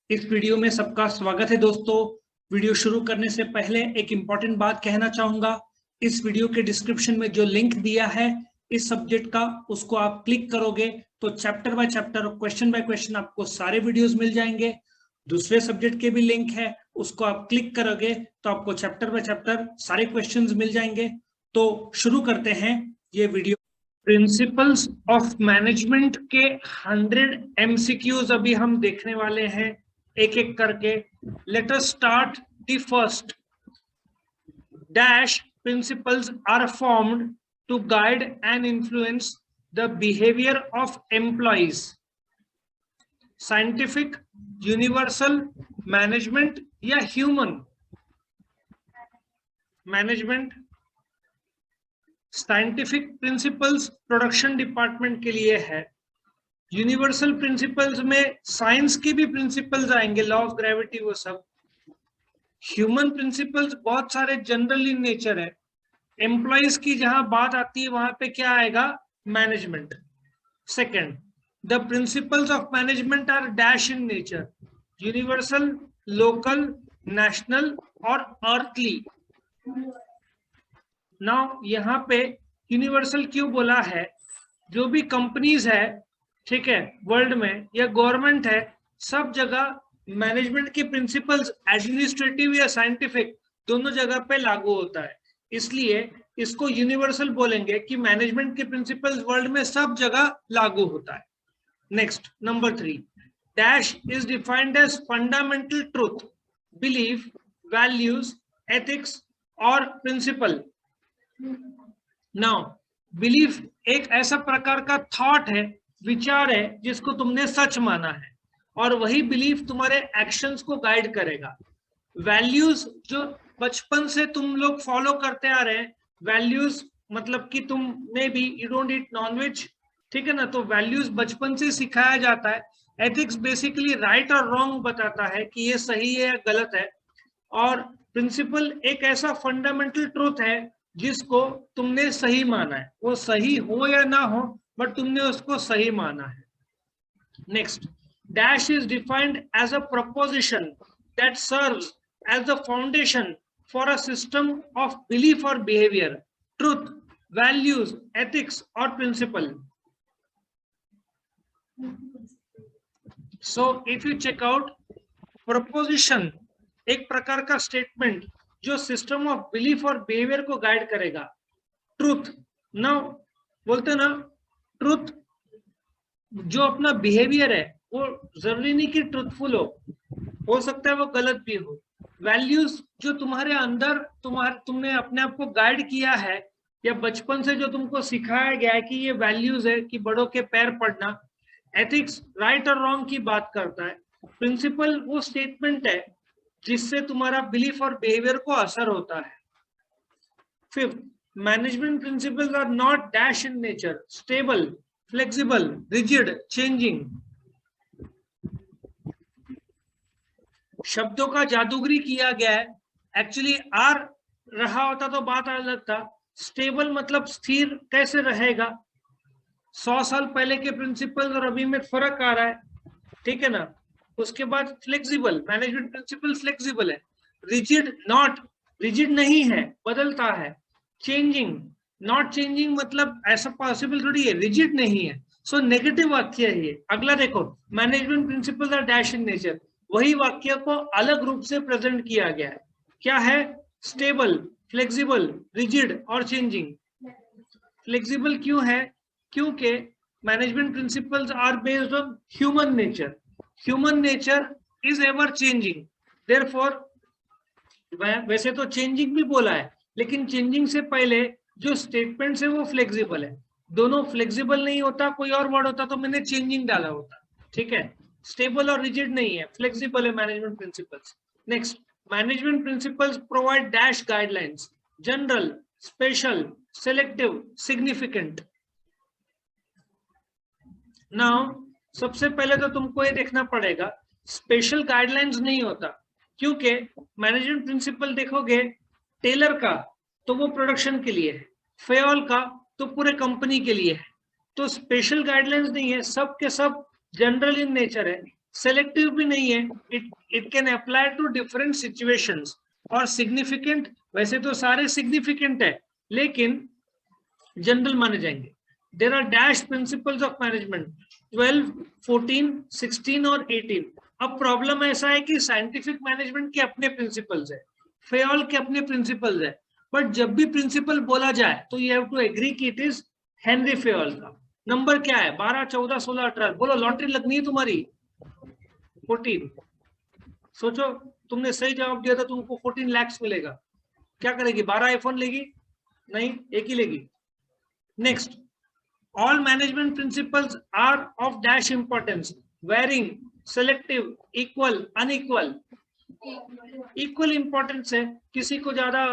इस वीडियो में सबका स्वागत है दोस्तों। वीडियो शुरू करने से पहले एक इम्पॉर्टेंट बात कहना चाहूंगा। इस वीडियो के डिस्क्रिप्शन में जो लिंक दिया है इस सब्जेक्ट का, उसको आप क्लिक करोगे तो चैप्टर बाय चैप्टर और क्वेश्चन बाय क्वेश्चन आपको सारे वीडियोस मिल जाएंगे। दूसरे सब्जेक्ट के भी लिंक है, उसको आप क्लिक करोगे तो आपको चैप्टर बाय चैप्टर सारे क्वेश्चंस मिल जाएंगे। तो शुरू करते हैं ये वीडियो। प्रिंसिपल्स ऑफ मैनेजमेंट के 100 MCQs अभी हम देखने वाले हैं एक एक करके। Let us start the first. Dash principles are formed to guide and influence the behaviour of employees. Scientific, universal, management या human? Management. Scientific principles production department के लिए है। यूनिवर्सल प्रिंसिपल्स में साइंस के भी प्रिंसिपल्स आएंगे, लॉ ऑफ ग्रेविटी वो सब। ह्यूमन प्रिंसिपल्स बहुत सारे जनरल इन नेचर है। एम्प्लॉइज की जहां बात आती है वहां पे क्या आएगा? Management. Second, the principles of management are dash in nature, universal, local, national और अर्थली। नाउ यहाँ पे यूनिवर्सल क्यों बोला है? जो भी कंपनीज है, ठीक है, वर्ल्ड में या गवर्नमेंट है, सब जगह मैनेजमेंट के प्रिंसिपल्स एडमिनिस्ट्रेटिव या साइंटिफिक दोनों जगह पे लागू होता है, इसलिए इसको यूनिवर्सल बोलेंगे कि मैनेजमेंट के प्रिंसिपल्स वर्ल्ड में सब जगह लागू होता है। Next, number 3, dash is defined as fundamental truth, belief, values, ethics और प्रिंसिपल। नाउ बिलीफ एक ऐसा प्रकार का थॉट है, विचार है, जिसको तुमने सच माना है और वही बिलीफ तुम्हारे एक्शंस को गाइड करेगा। वैल्यूज जो बचपन से तुम लोग फॉलो करते आ रहे हैं, वैल्यूज मतलब कि तुम maybe you don't eat nonveg, ठीक है ना, तो वैल्यूज बचपन से सिखाया जाता है। एथिक्स बेसिकली राइट और रॉन्ग बताता है कि ये सही है या गलत है। और प्रिंसिपल एक ऐसा फंडामेंटल ट्रूथ है जिसको तुमने सही माना है, वो सही हो या ना हो बट तुमने उसको सही माना है। Next, dash is defined as a proposition that serves as the foundation for a system of belief और बिहेवियर, ट्रूथ, वैल्यूज, एथिक्स और principle. So if you check out, proposition एक प्रकार का स्टेटमेंट जो सिस्टम ऑफ बिलीफ और behaviour को guide करेगा। Truth, ना बोलते ना, ट्रूथ जो अपना बिहेवियर है वो जरूरी नहीं कि ट्रूथफुल हो सकता है वो गलत भी हो। वैल्यूज जो तुम्हारे अंदर तुमने अपने आप को गाइड किया है या बचपन से जो तुमको सिखाया गया है कि ये वैल्यूज है कि बड़ों के पैर पड़ना। एथिक्स राइट और रॉन्ग की बात करता है। प्रिंसिपल वो स्टेटमेंट है जिससे तुम्हारा बिलीफ और बिहेवियर को असर होता है। Fifth, management principles are not dash in nature, stable, flexible, rigid, changing. शब्दों का जादूगरी किया गया है। एक्चुअली आर रहा होता तो बात अलग था। स्टेबल मतलब स्थिर कैसे रहेगा, 100 साल पहले के प्रिंसिपल और अभी में फर्क आ रहा है, ठीक है ना। उसके बाद फ्लेक्सिबल, मैनेजमेंट प्रिंसिपल फ्लेक्सिबल है। रिजिड, नॉट रिजिड नहीं है, बदलता है। चेंजिंग, नॉट चेंजिंग मतलब ऐसा पॉसिबल थोड़ी है, रिजिड नहीं है। सो नेगेटिव वाक्य है ये। अगला देखो, management principles are dash in nature, वही वाक्य को अलग रूप से प्रेजेंट किया गया है। क्या है? स्टेबल, फ्लेक्सिबल, रिजिड और चेंजिंग। फ्लेक्सिबल क्यों है? क्योंकि management principles are based on human nature. Human nature is ever changing, therefore वैसे तो चेंजिंग भी बोला है, लेकिन चेंजिंग से पहले जो स्टेटमेंट है वो फ्लेक्सिबल है। दोनों फ्लेक्सिबल नहीं होता, कोई और वर्ड होता तो मैंने चेंजिंग डाला होता, ठीक है। स्टेबल और रिजिड नहीं है, फ्लेक्सिबल है management principles. Next, management principles provide dash guidelines, general, special, selective, significant. Now सबसे पहले तो तुमको ये देखना पड़ेगा, स्पेशल गाइडलाइंस नहीं होता, क्योंकि मैनेजमेंट प्रिंसिपल देखोगे टेलर का तो वो प्रोडक्शन के लिए है, फेयोल का तो पूरे कंपनी के लिए है। तो स्पेशल गाइडलाइंस नहीं है, सब के सब जनरल इन नेचर है। सेलेक्टिव भी नहीं है, it can apply to different situations. और सिग्निफिकेंट, वैसे तो सारे सिग्निफिकेंट है लेकिन जनरल माने जाएंगे। There are dash principles of management 12, 14, 16 और 18। अब प्रॉब्लम ऐसा है कि साइंटिफिक मैनेजमेंट के अपने प्रिंसिपल्स है, फेयोल के अपने प्रिंसिपल्स है, बट जब भी प्रिंसिपल बोला जाए तो यू हैव टू एग्री कि इट इज हेनरी फेयोल का। नंबर क्या है? 12, 14, 16, 18। बोलो, लॉटरी लगनी है तुम्हारी 14। सोचो, तुमने सही जवाब दिया था, तुमको 14 लाख मिलेगा। क्या करेगी? 12 आईफोन लेगी? नहीं, एक ही लेगी। Next, all management principles are of dash importance, varying, selective, equal, unequal। equal importance है, किसी को ज्यादा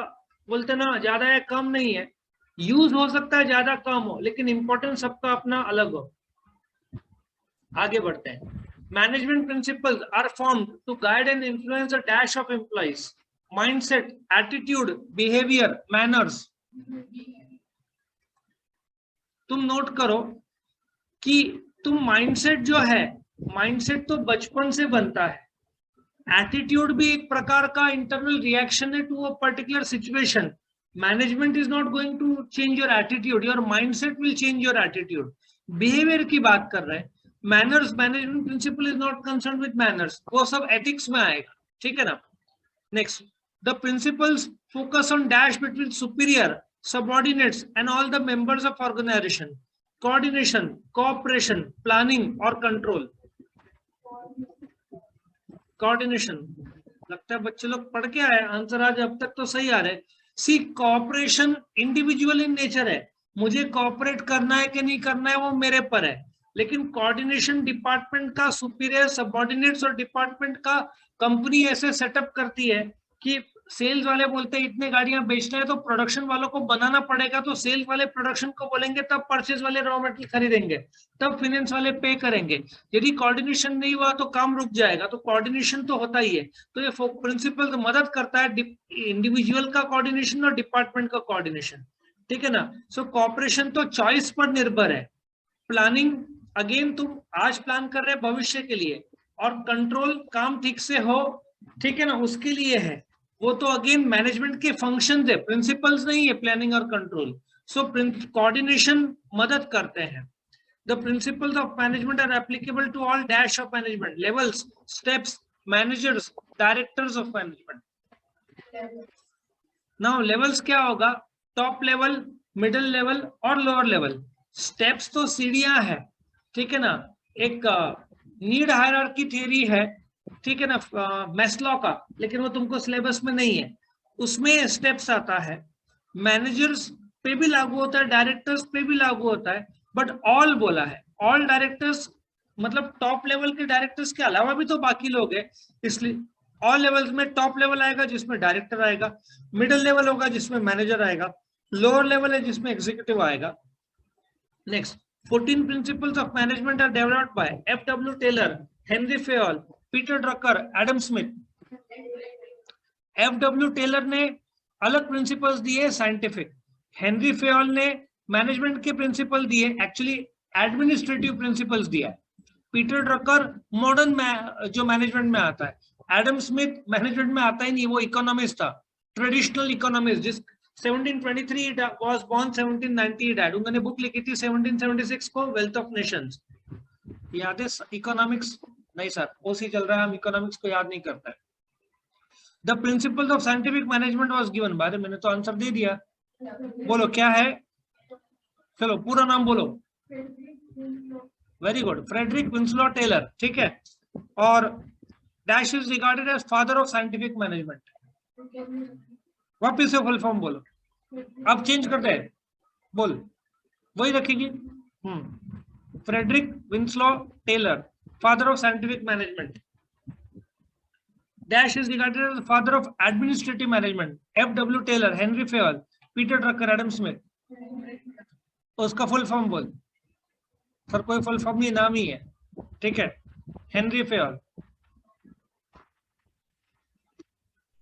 बोलते ना, ज्यादा है कम नहीं है। यूज हो सकता है ज्यादा कम हो, लेकिन इंपॉर्टेंस सबका अपना अलग हो। आगे बढ़ते हैं। Management principles are formed to guide and influence a dash of employees, mindset, attitude, behaviour, manners. तुम नोट करो कि तुम माइंडसेट जो है, माइंडसेट तो बचपन से बनता है। एटीट्यूड भी एक प्रकार का इंटरनल रिएक्शन है to a particular situation. Management is not going to change your attitude, your mindset will change your attitude. Behaviour की बात कर रहे हैं। Manners, management principle is not concern with manners, वो सब एथिक्स में आएगा, ठीक है ना। Next, the principles focus on dash between superior, subordinates and all the members of organization, coordination, cooperation, planning और control। coordination, लगता है बच्चे लोग पढ़ के आए, आंसर आज अब तक तो सही आ रहे। सी, कॉपरेशन इंडिविजुअल इन नेचर है, मुझे कॉपरेट करना है कि नहीं करना है वो मेरे पर है, लेकिन कोऑर्डिनेशन डिपार्टमेंट का, सुपीरियर, सबऑर्डिनेट्स और डिपार्टमेंट का कंपनी ऐसे सेटअप करती है कि सेल्स वाले बोलते हैं इतने गाड़ियां बेचना है तो प्रोडक्शन वालों को बनाना पड़ेगा, तो सेल्स वाले प्रोडक्शन को बोलेंगे, तब परचेज वाले रॉ मटेरियल खरीदेंगे, तब फाइनेंस वाले पे करेंगे। यदि कोऑर्डिनेशन नहीं हुआ तो काम रुक जाएगा, तो कोऑर्डिनेशन तो होता ही है। तो ये प्रिंसिपल तो मदद करता है इंडिविजुअल का कोऑर्डिनेशन और डिपार्टमेंट का कोऑर्डिनेशन, ठीक है ना। सो कोऑपरेशन तो चॉइस पर निर्भर है। प्लानिंग, अगेन तुम आज प्लान कर रहे हैं भविष्य के लिए, और कंट्रोल, काम ठीक से हो, ठीक है ना, उसके लिए है। वो तो अगेन मैनेजमेंट के फंक्शंस है, प्रिंसिपल्स नहीं है प्लानिंग और कंट्रोल। सो कोऑर्डिनेशन मदद करते हैं। The principles of management are applicable to all dash of management, levels, steps, managers, directors of management. Now levels क्या होगा? टॉप लेवल, मिडिल लेवल और लोअर लेवल। स्टेप्स तो सीढ़ियां है, ठीक है ना। एक नीड हायरार्की थ्योरी है, ठीक है ना, मैस्लो का, लेकिन वो तुमको सिलेबस में नहीं है, उसमें स्टेप्स आता है। मैनेजर्स पे भी लागू होता है, डायरेक्टर्स पे भी लागू होता है, बट ऑल बोला है। ऑल डायरेक्टर्स मतलब टॉप लेवल के डायरेक्टर्स के अलावा भी तो बाकी लोग हैं, इसलिए ऑल लेवल्स में टॉप लेवल आएगा जिसमें डायरेक्टर आएगा, मिडिल लेवल होगा जिसमें मैनेजर आएगा, लोअर लेवल है जिसमें एग्जीक्यूटिव आएगा। Next, 14 principles of management are developed by F.W. Taylor, Henry Fayol, Peter Drucker, Adam Smith। F.W. Taylor ने अलग प्रिंसिपल्स दिए साइंटिफिक, हेनरी फेयोल ने मैनेजमेंट के प्रिंसिपल दिए, एक्चुअली एडमिनिस्ट्रेटिव प्रिंसिपल्स दिया। पीटर ड्रकर मॉडर्न जो मैनेजमेंट में आता है। एडम स्मिथ मैनेजमेंट में आता ही नहीं, वो इकोनॉमिस्ट था, ट्रेडिशनल इकोनॉमिस्ट, जिस 1723 was born, 1790 died। उन्होंने बुक लिखी थी 1776 को, वेल्थ ऑफ नेशंस। याद है इकोनॉमिक्स? नहीं सर, ओसी चल रहा है, हम इकोनॉमिक्स को याद नहीं करता है। The principles of scientific management was given by, मैंने तो आंसर दे दिया, बोलो क्या है? चलो पूरा नाम बोलो। Very good, Frederick Winslow Taylor, ठीक है। और dash is regarded as father of scientific management. वापिस से फुल फॉर्म बोलो, अब चेंज करते हैं, बोल वही रखेगी। Frederick Winslow Taylor, father of scientific management. Dash is regarded as father of administrative management. F.W. Taylor, Henri Fayol, Peter Drucker, Adam Smith. उसका फुल फॉर्म बोल सर, कोई फुल फॉर्म नहीं, नाम ही है, ठीक है, Henri Fayol.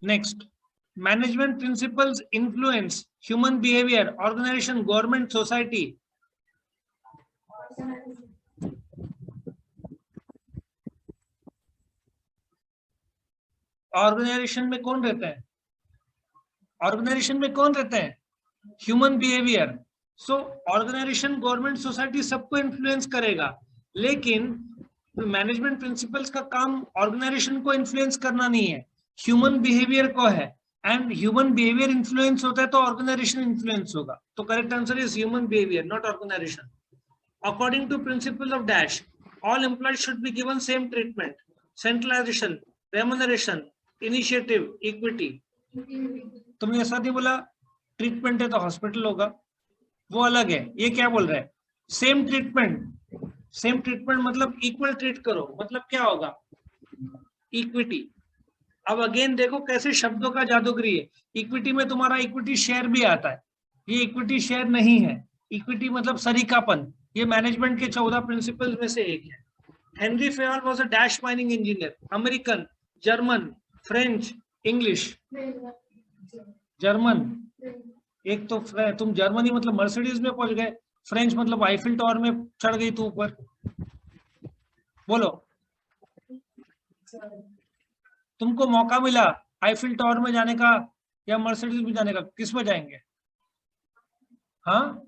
Next, management principles influence human behaviour, organisation, government, society. Organisation में कौन रहते हैं? ऑर्गेनाइजेशन में कौन रहते हैं? Human behaviour. So organisation, government, society सबको इन्फ्लुएंस करेगा, लेकिन मैनेजमेंट प्रिंसिपल्स का काम ऑर्गेनाइजेशन को इन्फ्लुएंस करना नहीं है, ह्यूमन बिहेवियर को है। एंड ह्यूमन बिहेवियर इन्फ्लुएंस होता है तो ऑर्गेनाइजेशन इन्फ्लुएंस होगा। तो correct answer is human behaviour, not organisation. According to principle of dash, all employees should be given same treatment, centralisation, remuneration, initiative, equity. तुमने ऐसा नहीं बोला ट्रीटमेंट है तो हॉस्पिटल होगा, वो अलग है। ये क्या बोल रहा है? Same treatment. सेम ट्रीटमेंट मतलब इक्वल ट्रीट करो, मतलब क्या होगा? इक्विटी। अब अगेन देखो कैसे शब्दों का जादूगरी है। इक्विटी में तुम्हारा इक्विटी शेयर भी आता है, ये इक्विटी शेयर नहीं है। इक्विटी मतलब सरीकापन। ये मैनेजमेंट के 14 प्रिंसिपल में से एक है। Henry Fayol was a dash mining engineer, American, German, French, English. German. एक तो तुम जर्मनी मतलब मर्सिडीज में पहुंच गए, फ्रेंच मतलब आईफिल टावर में चढ़ गई तू ऊपर। बोलो, तुमको मौका मिला आईफिल टावर में जाने का या मर्सिडीज में जाने का, किस में जाएंगे? हाँ,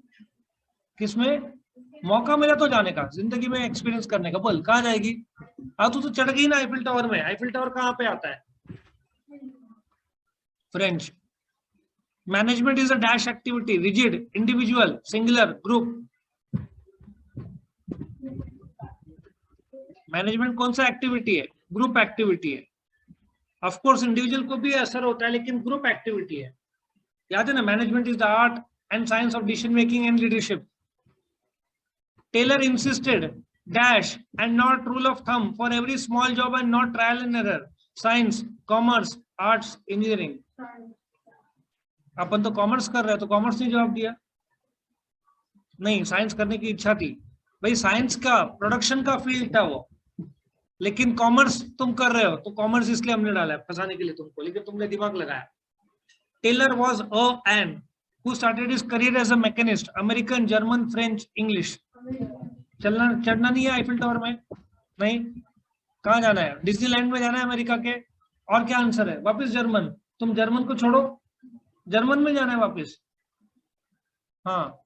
किस में? मौका मिला तो जाने का, जिंदगी में एक्सपीरियंस करने का। बोल कहाँ जाएगी? तू तो चढ़ गई ना आईफिल टावर में। आईफिल टावर कहाँ पे आता है? French. Management is a dash activity, rigid, individual, singular, group. Management कौन सा एक्टिविटी है? ग्रुप एक्टिविटी है। ऑफ कोर्स इंडिविजुअल को भी असर होता है, लेकिन ग्रुप एक्टिविटी है। याद है ना, management is the art and science of decision making and leadership. Taylor insisted dash and not rule of thumb for every small job and not trial and error. Science, commerce, arts, engineering. अपन तो commerce कर रहे हैं तो commerce ने जवाब दिया। नहीं, science करने की इच्छा थी भाई, साइंस का प्रोडक्शन का फील्ड था वो, लेकिन कॉमर्स तुम कर रहे हो तो कॉमर्स इसलिए हमने डाला है फंसाने के लिए तुमको, लेकिन तुमने दिमाग लगाया। Taylor was a and who started his career as a machinist, American, German, French, English. चलना चढ़ना नहीं है आईफिल टावर में? नहीं। कहाँ जाना है? डिज्नीलैंड में जाना है अमेरिका के? और क्या आंसर है? वापस जर्मन। तुम जर्मन को छोड़ो, जर्मन में जाना है वापस। हाँ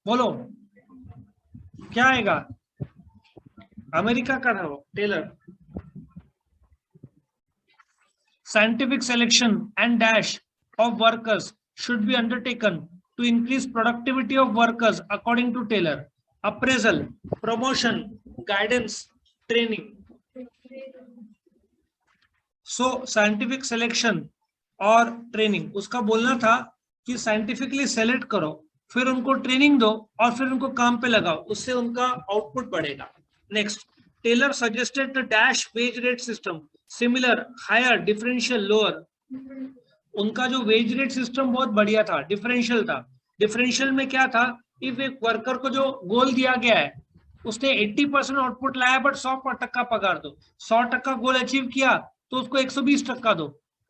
बोलो क्या आएगा? अमेरिका का था वो, Taylor. Scientific selection and dash of workers should be undertaken to increase productivity of workers according to Taylor. Appraisal, promotion, guidance, training. So scientific selection और ट्रेनिंग, उसका बोलना था कि साइंटिफिकली सेलेक्ट करो, फिर उनको ट्रेनिंग दो और फिर उनको काम पे लगाओ, उससे उनका आउटपुट बढ़ेगा। Next, Taylor suggested the dash wage rate system, similar, higher, differential, lower. उनका जो वेज रेट सिस्टम बहुत बढ़िया था, डिफरेंशियल था। डिफरेंशियल में क्या था? इफ एक वर्कर को जो गोल दिया गया है, उसने 80% आउटपुट लाया बट 100% पगार दो, 100% गोल अचीव किया तो उसको 120% दो,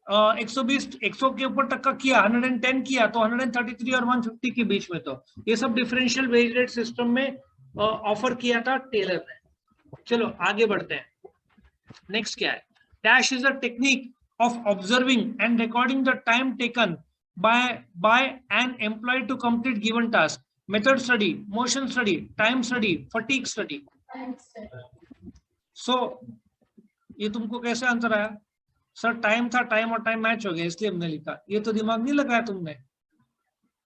100 के ऊपर टक्का किया, 110 किया तो 133 और 150 के बीच में। तो ये सब डिफरेंशियल वेज रेट सिस्टम में ऑफर किया था टेलर ने। चलो आगे बढ़ते हैं। नेक्स्ट क्या है? Dash is a technique of observing and recording the time taken by an employee to complete given task. Method study, motion study, time study, fatigue study. So ये तुमको कैसे आंसर आया? सर टाइम था, time और time match हो गया इसलिए हमने लिखा। ये तो दिमाग नहीं लगाया तुमने,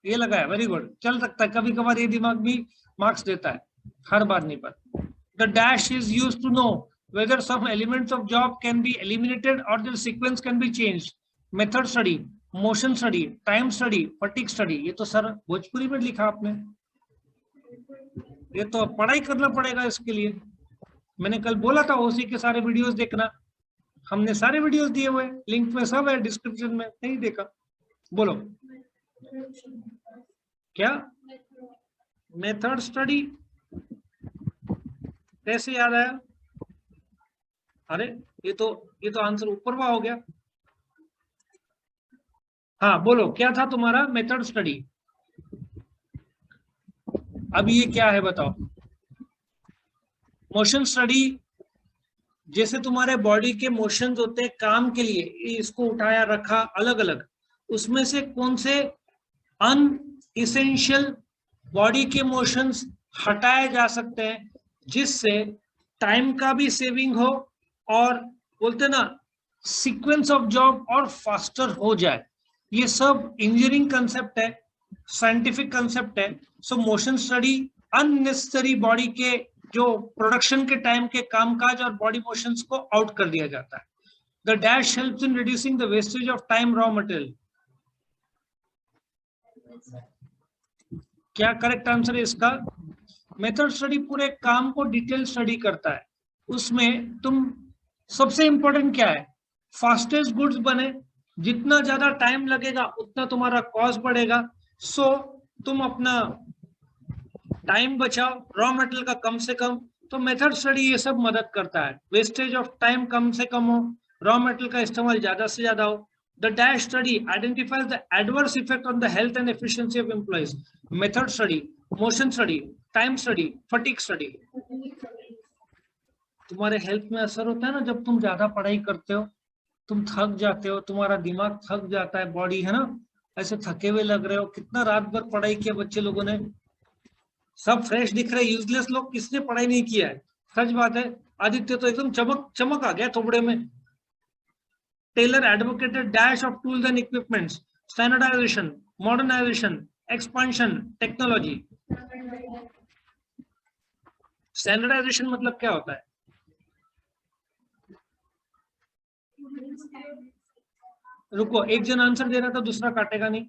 ये लगाया, वेरी गुड। चल सकता है कभी कभार ये दिमाग भी मार्क्स देता है, हर बार नहीं। पर the dash is used to know whether some elements of job can be eliminated or the sequence can be changed. Method study, motion study, time study, fatigue study. ये तो सर भोजपुरी में लिखा आपने, ये तो पढ़ाई करना पड़ेगा इसके लिए। मैंने कल बोला था ओसी के सारे वीडियोस देखना, हमने सारे वीडियोस दिए हुए, लिंक में सब है डिस्क्रिप्शन में, नहीं देखा? बोलो क्या? मेथड स्टडी कैसे याद आया? अरे ये तो आंसर ऊपर हुआ हो गया। हाँ बोलो क्या था तुम्हारा? Method study. अब ये क्या है बताओ? मोशन स्टडी जैसे तुम्हारे बॉडी के मोशंस होते हैं काम के लिए, इसको उठाया रखा अलग अलग, उसमें से कौन से अन इसेंशियल बॉडी के मोशंस हटाए जा सकते हैं जिससे टाइम का भी सेविंग हो और बोलते ना सीक्वेंस ऑफ जॉब और फास्टर हो जाए। ये सब इंजीनियरिंग कंसेप्ट है, साइंटिफिक कंसेप्ट है। सो मोशन स्टडी अननेसेसरी बॉडी के जो प्रोडक्शन के टाइम के कामकाज और बॉडी मोशंस को आउट कर दिया जाता है। The dash helps in reducing the wastage of time raw material. क्या करेक्ट आंसर है इसका? मेथड स्टडी पूरे काम को डिटेल स्टडी करता है। उसमें तुम सबसे इंपॉर्टेंट क्या है, फास्टेस्ट गुड्स बने, जितना ज्यादा टाइम लगेगा उतना तुम्हारा कॉस्ट बढ़ेगा। सो तुम अपना टाइम बचाओ, रॉ मटेरियल का कम से कम। तो मेथड स्टडी ये सब मदद करता है, वेस्टेज ऑफ टाइम कम से कम हो, रॉ मटेरियल का इस्तेमाल ज्यादा से ज्यादा हो। The dash study identifies the adverse effect on the health and efficiency of employees. Method study, motion study, time study, fatigue study. तुम्हारे हेल्थ में असर होता है ना जब तुम ज्यादा पढ़ाई करते हो, तुम थक जाते हो, तुम्हारा दिमाग थक जाता है, बॉडी है ना, ऐसे थके हुए लग रहे हो। कितना रात भर पढ़ाई किया बच्चे लोगों ने, सब फ्रेश दिख रहे, यूजलेस लोग किसने पढ़ाई नहीं किया है। सच बात है, आदित्य तो एकदम चमक चमक आ गया थोबड़े में। Taylor advocated dash of tools and equipments, standardization, modernization, expansion, technology. Standardization मतलब क्या होता है? रुको, एक जन आंसर दे रहा था, दूसरा काटेगा नहीं।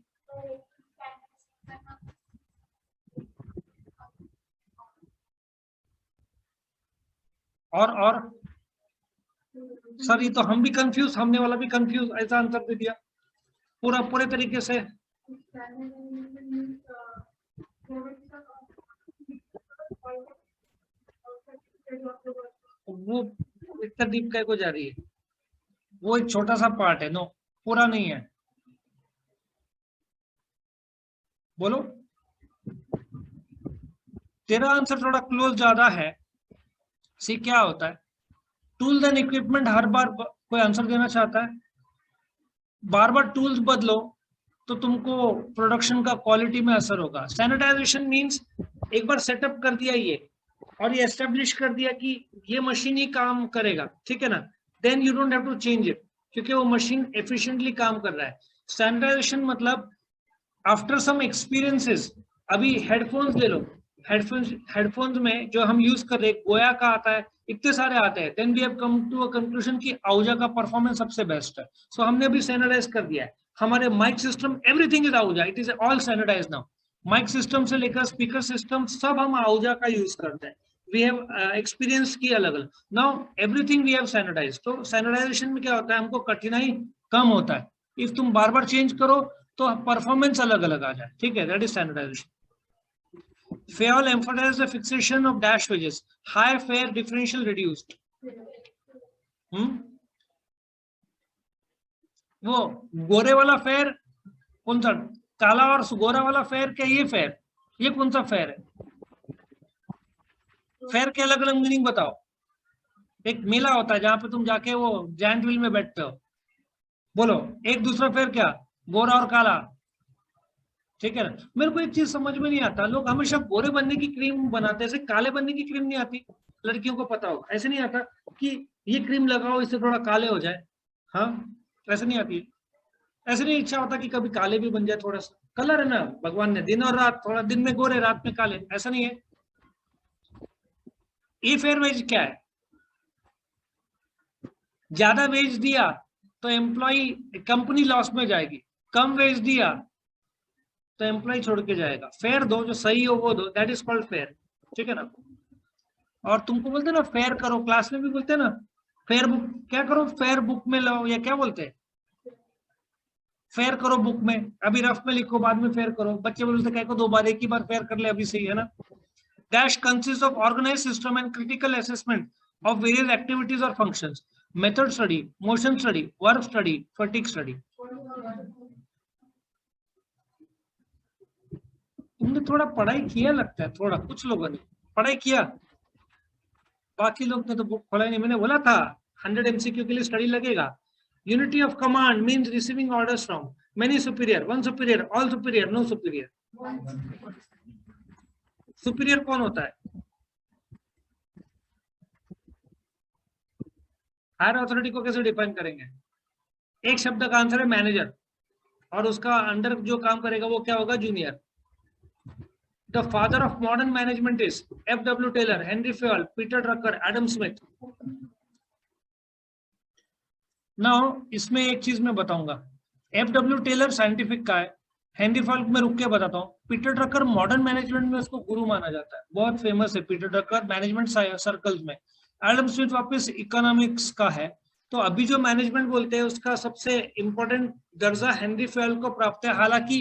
और सर ये तो हम भी कंफ्यूज, हमने वाला भी कंफ्यूज, ऐसा आंसर दे दिया पूरे तरीके से। वो इतना डीप का को जा रही है, वो एक छोटा सा पार्ट है, नो पूरा नहीं है। बोलो, तेरा आंसर थोड़ा क्लोज ज्यादा है। सी क्या होता है, टूल्स एंड इक्विपमेंट, हर बार कोई आंसर देना चाहता है, बार बार टूल्स बदलो तो तुमको प्रोडक्शन का क्वालिटी में असर होगा। स्टैंडर्डाइजेशन मींस एक बार सेटअप कर दिया ये और ये एस्टेब्लिश कर दिया कि ये मशीन ही काम करेगा, ठीक है ना, then you don't have to change it क्योंकि वो मशीन एफिशिएंटली काम कर रहा है। स्टैंडर्डाइजेशन मतलब आफ्टर सम एक्सपीरियंसेस, अभी हेडफोन्स ले लो, हेडफोन्स में जो हम यूज कर रहे हैं, गोया का आता है, इतने सारे आते हैं, then we have come to a conclusion कि आउजा का परफॉर्मेंस सबसे बेस्ट है। सो हमने अभी स्टैंडर्डाइज कर दिया है, हमारे माइक सिस्टम एवरीथिंग इज आउजा, it is all standardise now. Mic system से लेकर स्पीकर सिस्टम सब हम आउजा का यूज करते हैं। वी हैव एक्सपीरियंस की अलग अलग, now everything we have standardise. तो स्टैंडर्डाइजेशन में क्या होता है, हमको कठिनाई कम होता है। इफ तुम बार बार चेंज करो तो परफॉर्मेंस अलग अलग आ जाए, ठीक है, that is standardisation. Fayol emphasized the fixation of dash wages, high fare differential reduced. वो गोरे वाला फेयर कौन सा, काला और गोरा वाला फेयर क्या, ये फेयर, ये कौन सा फेयर है? फेयर के अलग अलग मीनिंग बताओ। एक मेला होता है जहां पे तुम जाके वो जैंट व्हील में बैठते हो, बोलो एक दूसरा फेयर क्या, गोरा और काला, ठीक है ना। मेरे को एक चीज समझ में नहीं आता, लोग हमेशा गोरे बनने की क्रीम बनाते हैं, ऐसे काले बनने की क्रीम नहीं आती, लड़कियों को पता होगा, ऐसे नहीं आता कि ये क्रीम लगाओ इससे थोड़ा काले हो जाए, हाँ ऐसे नहीं आती है। ऐसे नहीं इच्छा होता कि कभी काले भी बन जाए, थोड़ा सा कलर है ना भगवान ने, दिन और रात, थोड़ा दिन में गोरे रात में काले, ऐसा नहीं है। ये फेयर वेज क्या है, ज्यादा वेज दिया तो एम्प्लॉय कंपनी लॉस में जाएगी, कम वेज दिया तो एम्प्लॉय छोड़ के जाएगा। फेयर दो, जो सही हो वो दो, दैट इज कॉल्ड फेयर, ठीक है ना। और तुमको बोलते ना फेयर करो, क्लास में भी बोलते ना फेयर बुक, क्या करो फेयर बुक में लो, या क्या बोलते हैं, फेयर करो बुक में, अभी रफ में लिखो बाद में फेयर करो। बच्चे बोलते कह को दो बार, एक ही बार फेयर कर ले, अभी सही है ना। Dash consist of organise system and critical assessment of various activities और functions, method study, motion study, work study, fatigue study. तुमने थोड़ा पढ़ाई किया लगता है, थोड़ा कुछ लोगों ने पढ़ाई किया। बाकी लोग ने तो बुक खोला नहीं, मैंने बोला था 100 MCQ के लिए स्टडी लगेगा। Unity of command means receiving orders from many superior, one superior, all superior, no superior. Superior कौन होता है? हायर अथॉरिटी को कैसे डिफाइन करेंगे? एक शब्द का आंसर है मैनेजर, और उसका अंडर जो काम करेगा वो क्या होगा? Junior. The father of modern management is F.W. Taylor, Henri Fayol, Peter Drucker, Adam Smith. Now इसमें एक चीज मैं बताऊंगा, F.W. टेलर साइंटिफिक का है, हेनरी फेयल में रुक के बताता हूँ, पीटर ड्रकर मॉडर्न मैनेजमेंट में उसको गुरु माना जाता है, बहुत फेमस है पीटर ड्रकर मैनेजमेंट सर्कल्स में। एडम स्मिथ वापस इकोनॉमिक्स का है। तो अभी जो मैनेजमेंट बोलते हैं उसका सबसे इंपॉर्टेंट दर्जा हेनरी फेयल को प्राप्त है। हालांकि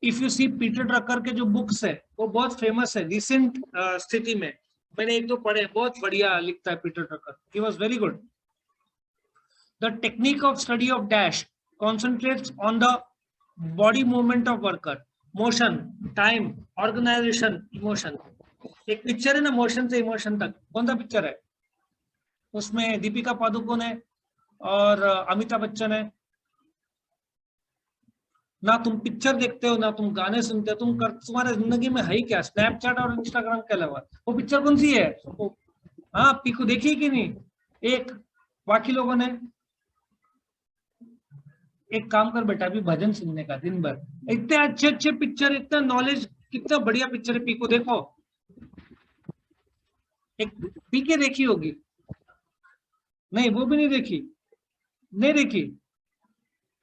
if you see Peter Drucker के जो बुक्स है वो बहुत फेमस है रिसेंट स्थिति में, मैंने एक दो पढ़े, बहुत बढ़िया लिखता है Peter Drucker, he was very good. The technique of study of dash concentrates on the body movement of worker, motion, time, organization, emotion। एक पिक्चर है ना, मोशन से इमोशन तक, कौन सा पिक्चर है? उसमें दीपिका पादुकोण है और अमिताभ बच्चन है। ना तुम पिक्चर देखते हो ना तुम गाने सुनते हो, तुम्हारे जिंदगी में है ही क्या? स्नैपचैट और इंस्टाग्राम के अलावा वो पिक्चर कौन सी है? हाँ, पीकू देखी कि नहीं? एक, बाकी लोगों ने? एक काम कर बेटा, अभी भजन सुनने का दिन भर, इतने अच्छे अच्छे पिक्चर, इतना नॉलेज, कितना बढ़िया पिक्चर है पीको, देखो। एक पीके देखी होगी? नहीं, वो भी नहीं देखी, नहीं देखी।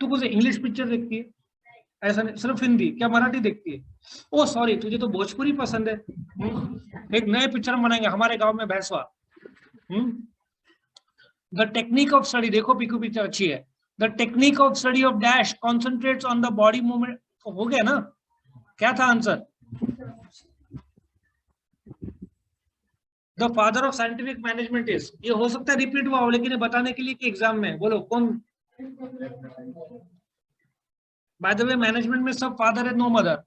तू कुछ इंग्लिश पिक्चर देखती है? ऐसा नहीं, सिर्फ हिंदी? क्या मराठी देखती है? ओ सॉरी, तुझे तो भोजपुरी पसंद है। एक नए पिक्चर बनाएंगे हमारे गांव में भैंसवा। द टेक्निक ऑफ स्टडी, देखो पीकू पिक्चर अच्छी है। The technique of study of dash concentrates on the body movement। हो गया ना? क्या था answer? The father of scientific management is, ये हो सकता है रिपीट हुआ हो, लेकिन ये बताने के लिए कि एग्जाम में बोलो कौन। बाय द वे मैनेजमेंट में सब फादर है, no mother.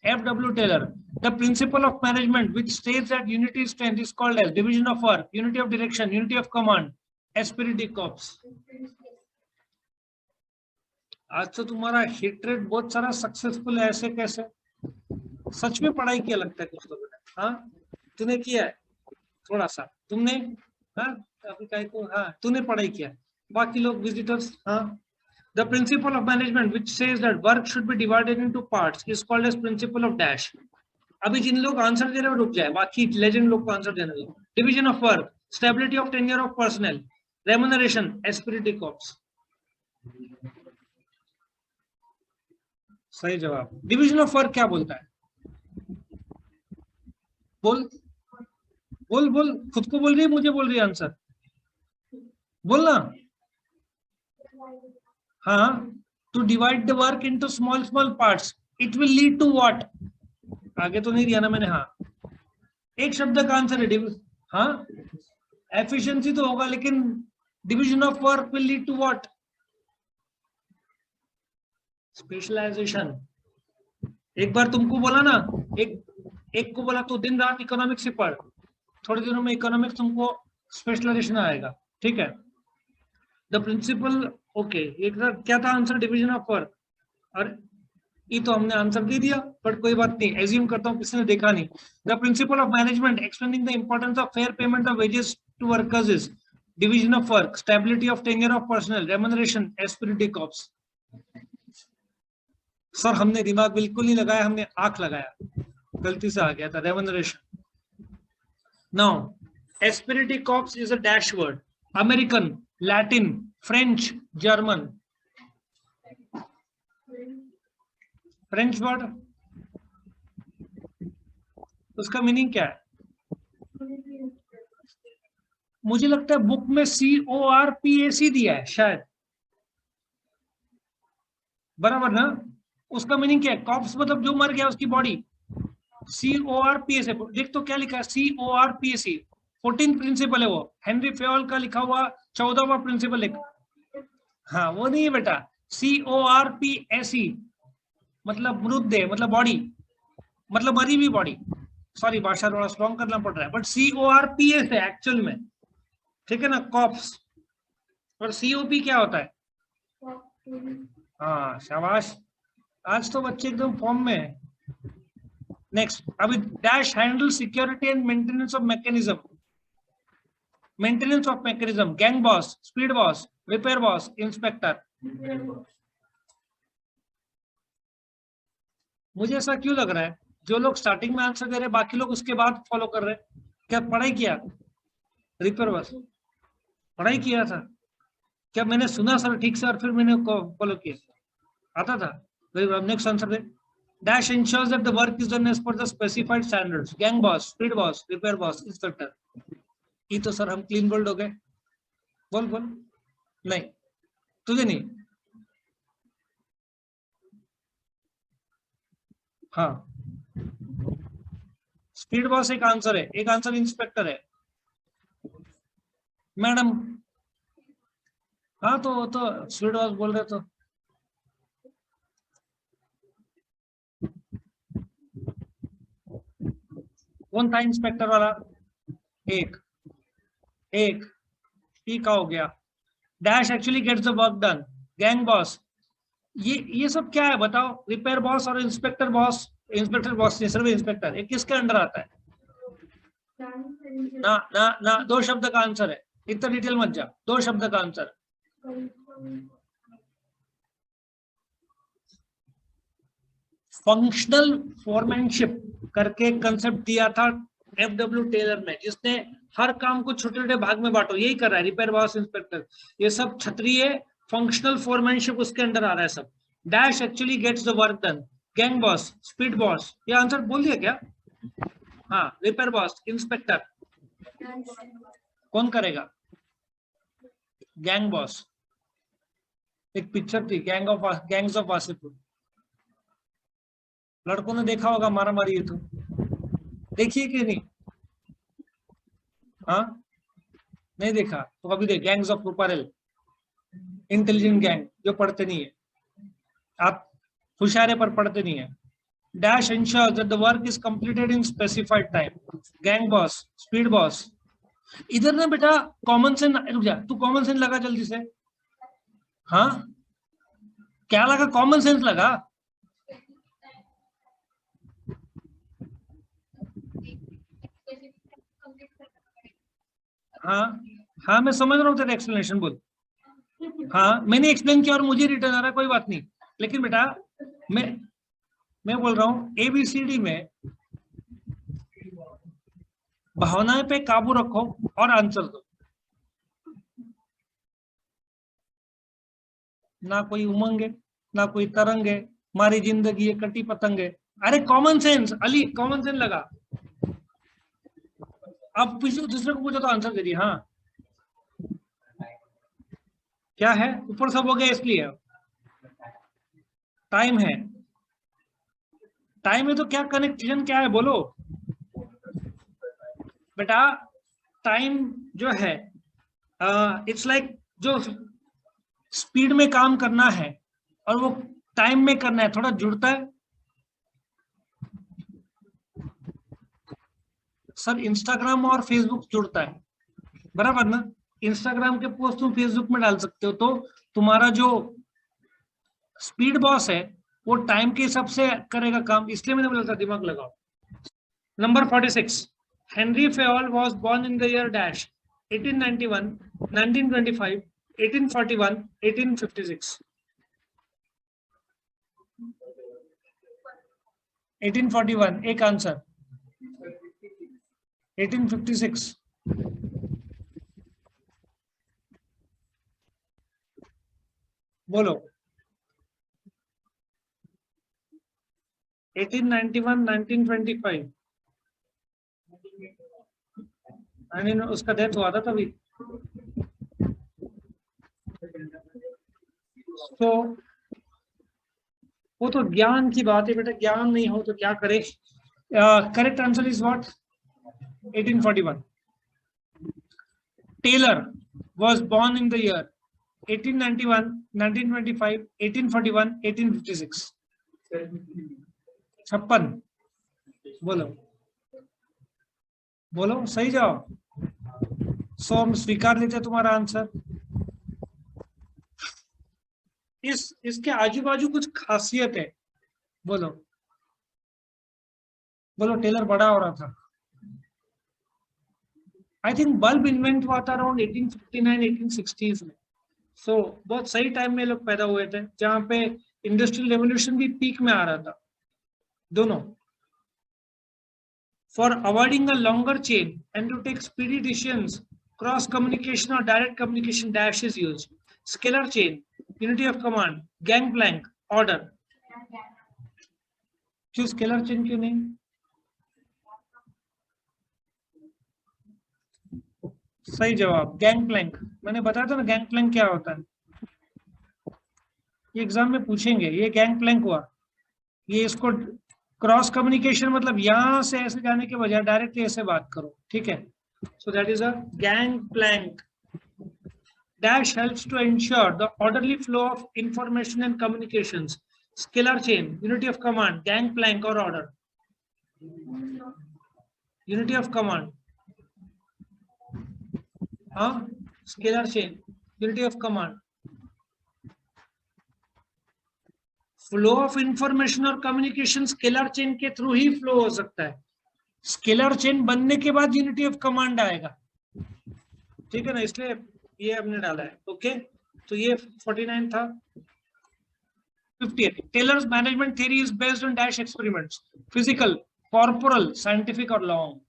F.W. Taylor. The principle of management which states that unity strength is called as division of work, unity of direction, unity of command, esprit de corps। आज तो तुम्हारा hit rate बहुत सारा successful है, ऐसे कैसे? सच में पढ़ाई किया लगता है कुछ लोगों ने। हाँ, तूने किया है थोड़ा सा, तुमने? हाँ, अभी कहीं को, हाँ तूने पढ़ाई किया, बाकी लोग विजिटर्स। हाँ, the principle of management which says that work should be divided into parts is called as principle of dash. अभी जिन लोग आंसर दे रहे हो रुक जाए, बाकी लेजेंड लोग को आंसर देने दो। Division of work, stability of tenure of personnel, remuneration, esprit de corps. सही जवाब। डिवीजन ऑफ वर्क क्या बोलता है? बोल बोल बोल, खुद को बोल रही है, मुझे बोल रही है आंसर? बोलना। हाँ, to divide the work into small small parts, it will lead to what? आगे तो नहीं दिया ना मैंने। हाँ, एक शब्द का आंसर है। हाँ, एफिशिएंसी तो होगा, लेकिन division of work will lead to what? Specialisation. एक बार तुमको बोला ना, एक को बोला तो दिन रात इकोनॉमिक्स से पढ़, थोड़े दिनों में इकोनॉमिक्स तुमको स्पेशलाइजेशन आएगा, ठीक है? द प्रिंसिपल, ओके, एक क्या था आंसर? Division of work. और ये तो हमने आंसर दे दिया, बट कोई बात नहीं, एज्यूम करता हूँ किसी ने देखा नहीं। The principle of management explaining the importance of fair payment of wages to workers is division of work, stability of tenure of personnel, remuneration, esprit de corps. Sir हमने दिमाग बिल्कुल नहीं लगाया, हमने आंख लगाया, गलती से आ गया था। Remuneration. Now Spirit de corps is a dash word, American, Latin, French, German. French word, उसका मीनिंग क्या है? मुझे लगता है बुक में CORPAC दिया है शायद, बराबर ना? उसका मीनिंग क्या है? कॉप्स मतलब जो मर गया उसकी बॉडी। CORPAC, देख तो क्या लिखा है? CORPAC 14th प्रिंसिपल है वो, हेनरी फेयल का लिखा हुआ 14वां प्रिंसिपल लिखा। हाँ, वो नहीं है बेटा। CORPAC मतलब मृतदेह, मतलब बॉडी, मतलब मरी हुई बॉडी। सॉरी भाषा थोड़ा स्ट्रॉन्ग करना पड़ रहा है, बट CORPS है एक्चुअल में, ठीक है ना, कॉप्स। और COP क्या होता है? हाँ शाबाश, आज तो बच्चे एकदम फॉर्म में है। नेक्स्ट, अभी dash handle security and maintenance of mechanism, maintenance of mechanism, gang boss, speed boss, repair boss, inspector. मुझे ऐसा क्यों लग रहा है जो लोग स्टार्टिंग में आंसर दे रहे हैं बाकी लोग उसके बाद फॉलो कर रहे हैं? क्या पढ़ाई किया? रिपेयर बॉस पढ़ाई किया था क्या? मैंने सुना सर ठीक से और फिर मैंने फॉलो किया, आता था। वेरी गुड, नेक्स्ट आंसर दे। Dash ensures that the work is done as per the specified standards, gang boss, speed boss, repair boss, inspector. ये तो सर हम क्लीन बोल्ड हो गए। बोल बोल, नहीं तुझे नहीं। हाँ स्पीड बॉस एक आंसर है, एक आंसर इंस्पेक्टर है मैडम। हाँ तो स्पीड बॉस बोल रहे तो कौन था इंस्पेक्टर वाला? एक एक टी का हो गया। Dash actually gets the work done, gang boss. ये सब क्या है बताओ? रिपेयर बॉस और इंस्पेक्टर बॉस, इंस्पेक्टर बॉस नहीं सिर्फ इंस्पेक्टर, ये किसके अंडर आता है? ना ना ना, दो शब्द का आंसर है, इतना डिटेल मत जा, दो शब्द का आंसर। फंक्शनल फोरमैनशिप करके कंसेप्ट दिया था FW टेलर ने, जिसने हर काम को छोटे छोटे भाग में बांटो, यही कर रहा है रिपेयर बॉस, इंस्पेक्टर, ये सब क्षत्रिय फंक्शनल फोरमैनशिप उसके अंडर आ रहा है सब। Dash actually gets the work done, gang boss, speed boss, ये आंसर बोल दिया क्या? हाँ रिपेयर बॉस, इंस्पेक्टर। कौन करेगा? Gang boss. एक पिक्चर थी गैंग्स ऑफ वासेपुर, लड़कों ने देखा होगा मारा मारी, ये तो देखिए कि नहीं? हाँ नहीं देखा तो अभी देख, gangs of Ruparel, intelligent gang जो पढ़ते नहीं है, आप होशियारे पर पढ़ते नहीं है। Dash ensures that the work is completed in specified time, gang boss, speed boss. इधर ना बेटा कॉमन सेंस, रुक जा तू, कॉमन सेंस लगा जल्दी से। हाँ क्या लगा? कॉमन सेंस लगा। हाँ हाँ मैं समझ रहा हूँ तेरा एक्सप्लेनेशन, बोल। हाँ मैंने एक्सप्लेन किया और मुझे रिटर्न आ रहा है, कोई बात नहीं। लेकिन बेटा मैं मैं बोल रहा हूँ ABCD में भावनाएं पे काबू रखो और आंसर दो। ना कोई उमंग है, ना कोई तरंग है, हमारी जिंदगी ये कटी पतंग है। अरे common sense Ali, common sense लगा। अब दूसरे को पूछो तो आंसर दे दिए। हाँ क्या है? ऊपर सब हो गया इसलिए टाइम है। टाइम है तो क्या कनेक्शन क्या है बोलो बेटा? टाइम जो है इट्स लाइक जो स्पीड में काम करना है और वो टाइम में करना है, थोड़ा जुड़ता है। सर इंस्टाग्राम और फेसबुक जुड़ता है, बराबर ना? इंस्टाग्राम के पोस्ट तुम फेसबुक में डाल सकते हो, तो तुम्हारा जो स्पीड बॉस है वो टाइम के हिसाब से करेगा काम, इसलिए मैंने बोला था दिमाग लगाओ। Number 46, Henri Fayol was born in the year dash, 1891, 1925, 1841, 1856। 1841 एक आंसर, 1856 बोलो। 1891, 1925, उसका डेथ हुआ था तभी। तो वो तो ज्ञान की बात है बेटा, ज्ञान नहीं हो तो क्या करे। Correct answer is what? 1841। Taylor was born in the year 1891, 1925, 1841, 1856। 56 बोलो। बोलो सही जवाब। सो हम स्वीकार लेते हैं तुम्हारा आंसर। इसके आजू बाजू कुछ खासियत है, बोलो बोलो। टेलर बड़ा हो रहा था। आई थिंक बल्ब इन्वेंट हुआ था अराउंड 1859 1860s में। सो बहुत सही टाइम में लोग पैदा हुए थे, जहां पे इंडस्ट्रियल रेवोल्यूशन भी पीक में आ रहा था दोनों। For avoiding a longer chain and to take speedy decisions, cross communication or direct communication dash is used. Scalar chain, unity of command, gangplank, order. क्यों स्केलर चेन क्यों नहीं? सही जवाब गैंगप्लैंक। मैंने बताया था ना गैंगप्लैंक क्या होता है, ये एग्जाम में पूछेंगे। ये गैंगप्लैंक हुआ, ये इसको क्रॉस कम्युनिकेशन मतलब यहां से ऐसे जाने के बजाय डायरेक्टली ऐसे बात करो, ठीक है। So that is a gangplank. Dash helps to ensure the orderly flow of information and communications. Scalar chain, unity of command, gangplank or order. Unity of command. हाँ, scalar chain, unity of command. Flow of information और communication scalar chain के through ही flow हो सकता है। Scalar chain बनने के बाद unity of command आएगा, ठीक है ना, इसलिए ये हमने डाला है। ओके, तो ये 49 था। 58 Taylor's management theory is based on dash experiments, physical, corporal, scientific और लॉन्ग।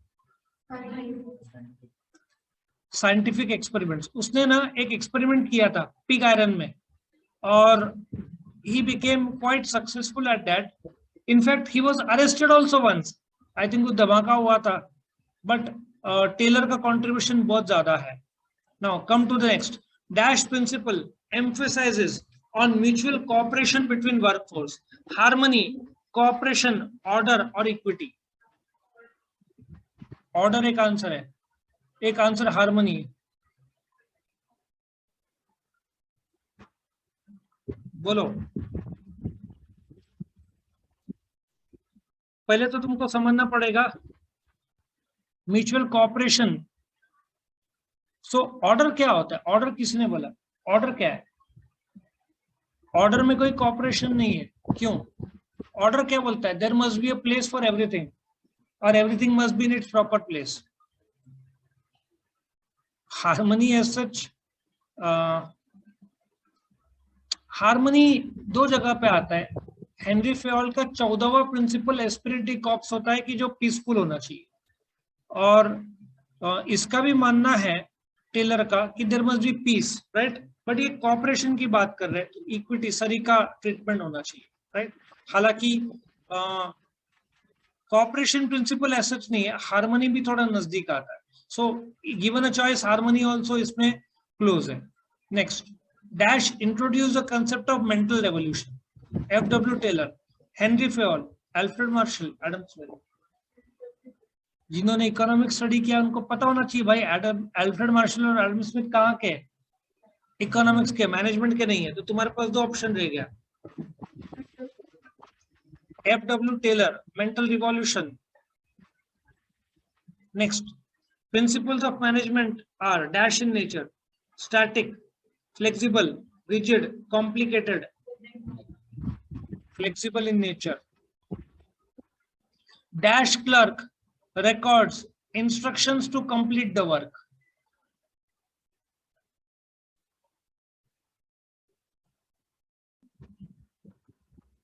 Scientific experiments. उसने ना एक एक्सपेरिमेंट किया था पिग आयरन में, और he became quite successful at that. In fact, he was arrested also once. I think वो धमाका हुआ था, but टेलर का contribution बहुत ज्यादा है। Now come to the next. Dash principle emphasizes on mutual cooperation between workforce, harmony, cooperation, order और equity. Order एक आंसर है, एक आंसर हार्मनी है। बोलो, पहले तो तुमको समझना पड़ेगा म्यूचुअल कॉपरेशन। सो ऑर्डर क्या होता है? ऑर्डर किसने बोला? ऑर्डर क्या है? ऑर्डर में कोई कॉपरेशन नहीं है। क्यों? ऑर्डर क्या बोलता है? There must be a place for everything और everything must be in its proper place. Harmony as such, harmony दो जगह पे आता है। हेनरी फेयोल का 14वां प्रिंसिपल एस्पिरिट डी कॉर्प्स होता है कि जो पीसफुल होना चाहिए, और इसका भी मानना है टेलर का कि there must be peace, right. But ये कॉपरेशन की बात कर रहे हैं, तो इक्विटी, सरी का ट्रीटमेंट होना चाहिए, राइट। हालांकि कॉपरेशन प्रिंसिपल ऐसा नहीं है, हार्मनी भी थोड़ा नजदीक आता है। So given a choice, harmony also इसमें क्लोज है। Next, dash introduce the concept of mental revolution. F.W. Taylor, Henri Fayol, Alfred Marshall, Adam Smith. जिन्होंने इकोनॉमिक स्टडी किया उनको पता होना चाहिए भाई, अल्फ्रेड मार्शल और एडम स्मिथ कहाँ के? इकोनॉमिक्स के, मैनेजमेंट के नहीं है। तो तुम्हारे पास दो ऑप्शन रह गया। F.W. Taylor, mental revolution. Next, principles of management are dash in nature, static, flexible, rigid, complicated. Flexible in nature. Dash clerk records instructions to complete the work.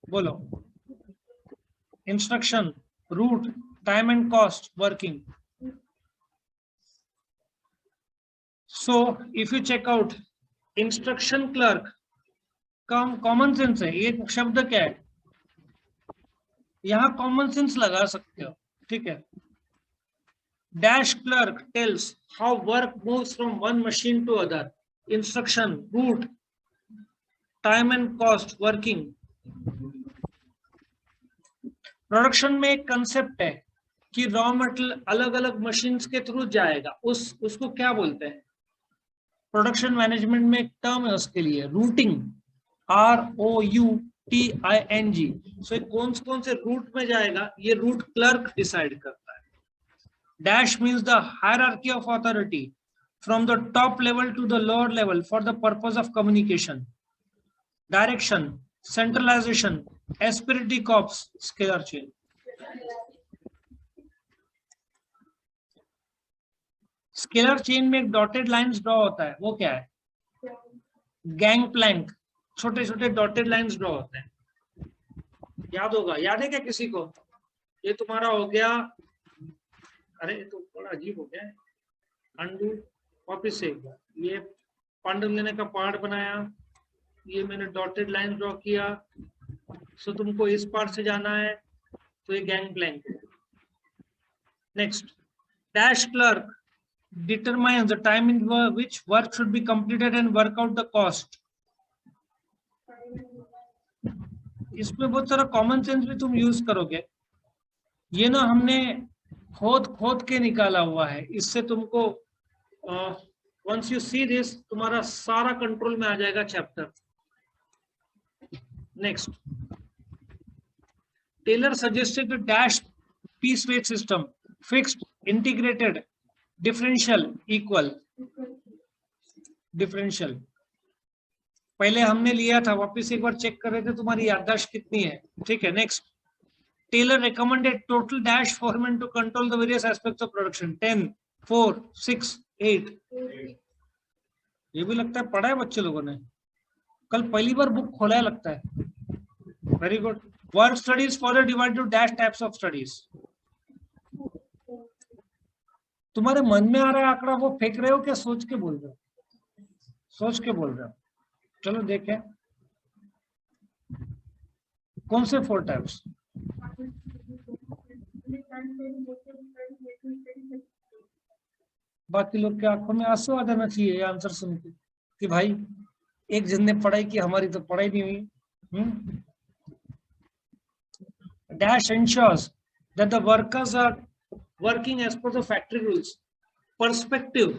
बोलो, instruction, route, time and cost, working. So if you check out instruction clerk, common sense है, ये शब्द क्या है? यहां common sense लगा सकते हो, ठीक है। Dash clerk tells how work moves from one machine to other, instruction, route, time and cost, working. Production में एक कंसेप्ट है कि रॉ मटेरियल अलग अलग मशीन्स के थ्रू जाएगा, उसको क्या बोलते हैं? प्रोडक्शन मैनेजमेंट में एक टर्म है उसके लिए, रूटिंग, ROUTING। सो कौन से रूट में जाएगा, ये रूट क्लर्क डिसाइड करता है। Dash means the hierarchy of authority from the top level to the lower level for the purpose of communication. Direction, centralization, aspirity corps, scalar chain. Scalar chain में एक dotted lines draw होता है, वो क्या है? Gang Planck, छोटे छोटे dotted lines draw होते हैं, याद होगा, याद है क्या किसी को? ये तुम्हारा हो गया, अरे ये तो बड़ा अजीब हो गया, अंडू वापिस से एक बार, ये पांडव लेने का पार्ट बनाया, ये मैंने डॉटेड लाइन ड्रॉ किया, सो तुमको इस पार्ट से जाना है, तो ये gangplank. Next, dash clerk determines the time in which work should be completed and work out the cost. इसमें बहुत सारा कॉमन सेंस भी तुम यूज करोगे, ये ना हमने खोद के निकाला हुआ है, इससे तुमको once you see this तुम्हारा सारा कंट्रोल में आ जाएगा chapter. Next, Taylor suggested dash piece weight system, fixed, integrated, differential, equal, differential पहले हमने लिया था, वापस एक बार चेक कर रहे थे तुम्हारी याददाश्त कितनी है, ठीक है। Next, Taylor recommended total dash format to control the various aspects of production, 10, 4, 6, 8। ये भी लगता है पढ़ा है बच्चे लोगों ने, कल पहली बार बुक खोला है लगता है, very good. Work studies for divide two dash types of studies. तुम्हारे मन में आ रहा है आंकड़ा, वो फेंक रहे हो क्या सोच के बोल रहे हो? सोच के बोल रहे हो, चलो देखें कौन से 4 टाइप्स। बाकी लोग के आंखों में आंसू आ जाना चाहिए ये आंसर सुन के कि भाई एक जन ने पढ़ाई की, हमारी तो पढ़ाई नहीं हुई। Dash ensures that the workers are working as per the factory rules, perspective,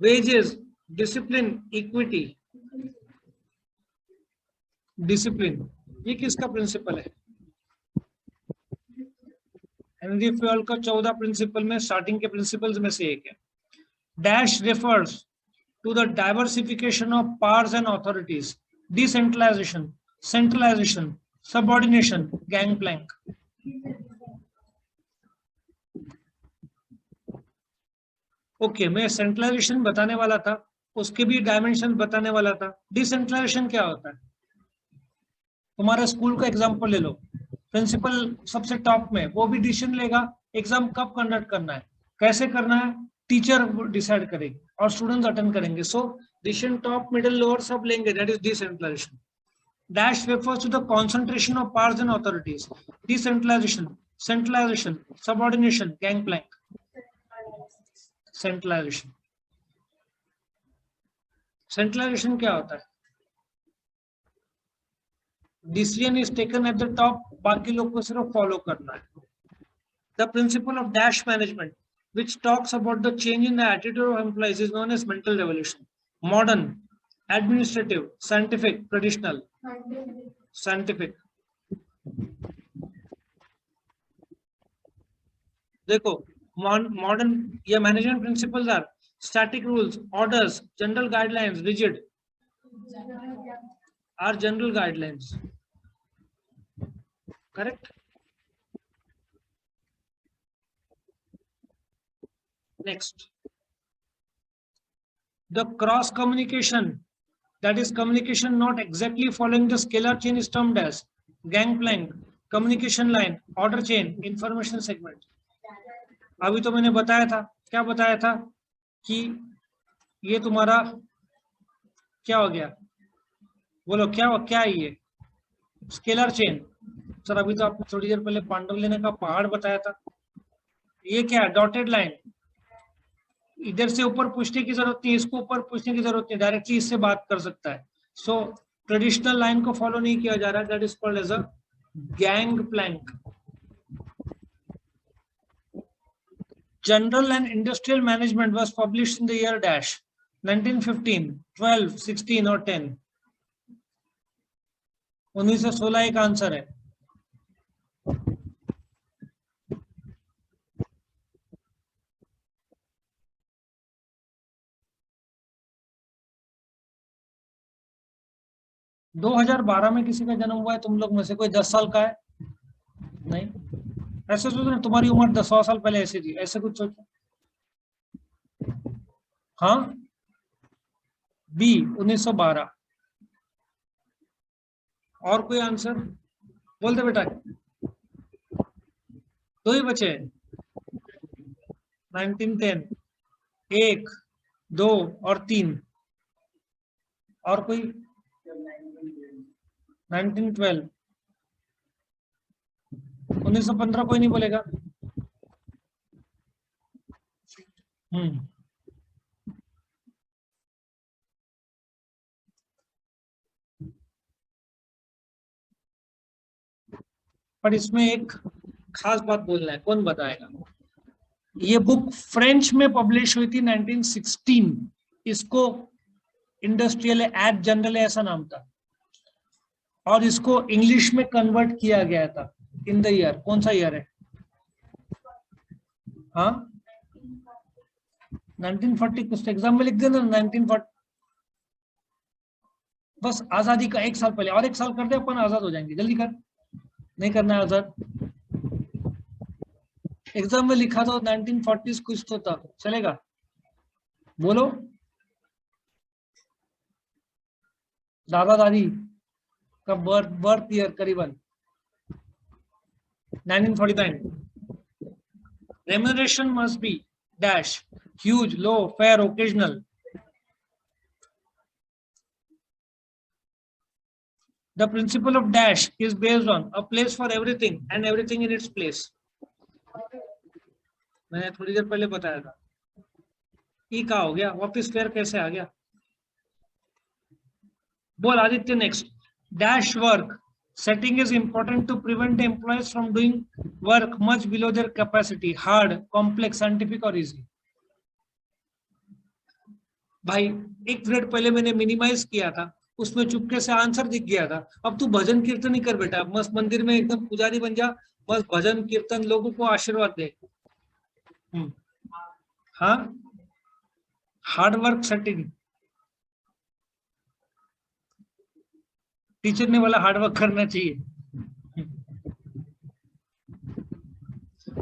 wages, discipline, equity, discipline। ये किसका प्रिंसिपल है? हेनरी फ्योल का 14 प्रिंसिपल में स्टार्टिंग के प्रिंसिपल्स में से एक है। Dash refers to the diversification of powers and authorities, decentralization, centralization, subordination, gangplank। Okay, मैं सेंट्रलाइजेशन बताने वाला था, उसके भी डायमेंशन बताने वाला था। डिसेंट्रलाइजेशन क्या होता है? तुम्हारे स्कूल का एग्जांपल ले लो, प्रिंसिपल सबसे टॉप में, वो भी डिसीजन लेगा एग्जाम कब कंडक्ट करना है, कैसे करना है, टीचर डिसाइड करेगी और स्टूडेंट्स अटेंड करेंगे। So decision top, middle, lower सब लेंगे, that is decentralisation. Dash refers to the concentration of powers and authorities, decentralization, centralization, subordination, gangplank। Centralisation, centralisation क्या होता है? Decision is taken at the top, बाकी लोग को सिर्फ फॉलो करना है। The principle of dash management which talks about the change in the attitude of employees is known as mental revolution. Modern, administrative, scientific, traditional, scientific। देखो modern या management principles are static rules, orders, general guidelines, rigid are general guidelines, correct? Next, the cross communication, that is communication not exactly following the scalar chain, is termed as gangplank, communication line, order chain, information segment। अभी तो मैंने बताया था, क्या बताया था कि ये तुम्हारा क्या हो गया, बोलो क्या है ये? Scalar chain. सर अभी तो आपने थोड़ी देर पहले पांडव लेने का पहाड़ बताया था, ये क्या है? Dotted line. इधर से ऊपर पूछने की जरूरत नहीं, इसको ऊपर पूछने की जरूरत नहीं, डायरेक्टली इससे बात कर सकता है। सो ट्रेडिशनल लाइन को फॉलो नहीं किया जा रहा, that is called as a gangplank. General and Industrial Management was published in the year dash 1915, 12, 16 और 10। 1916 एक आंसर है। 2012 में किसी का जन्म हुआ है तुम लोग में से? कोई 10 साल का है? नहीं। ऐसे सोचो ना, तुम्हारी उम्र 100 साल पहले ऐसी थी, ऐसे कुछ सोचो। हाँ, बी 1912। और कोई आंसर बोल दे बेटा। दो ही बचे। 1910, 1, 2 और 3। और कोई? 1912। 1915 कोई नहीं बोलेगा। हम्म। पर इसमें एक खास बात बोलना है, कौन बताएगा? ये बुक फ्रेंच में पब्लिश हुई थी 1916। इसको इंडस्ट्रियल एड जनरल ऐसा नाम था, और इसको इंग्लिश में कन्वर्ट किया गया था इन द ईयर, कौन सा ईयर है? हाँ, 1940। कुछ एग्जाम में लिख देना 1940। बस आजादी का 1 साल पहले, और 1 साल कर दे अपन आजाद हो जाएंगे। जल्दी कर। नहीं करना है आजाद? एग्जाम में लिखा तो 1940 कुछ तो था, चलेगा? बोलो। दादा दादी का बर्थ ईयर करीबन 1949। Remuneration must be dash, huge, low, fair, occasional. The principle of dash is based on a place for everything and everything in its place. मैंने थोड़ी देर पहले बताया था। ई का हो गया, वापिस फेयर कैसे आ गया? बोल Aditya next. Dash work setting is important to prevent the employees from doing work much below their capacity, hard, complex, scientific or easy. भाई, 1 मिनट पहले मैंने मिनिमाइज किया था, उसमें चुपके से आंसर दिख गया था। अब तू भजन कीर्तन ही कर बेटा, मस्त मंदिर में एकदम पुजारी बन जा, बस भजन कीर्तन, लोगों को आशीर्वाद दे। हाँ, हार्ड वर्क सेटिंग। टीचर ने बोला हार्ड वर्क करना चाहिए।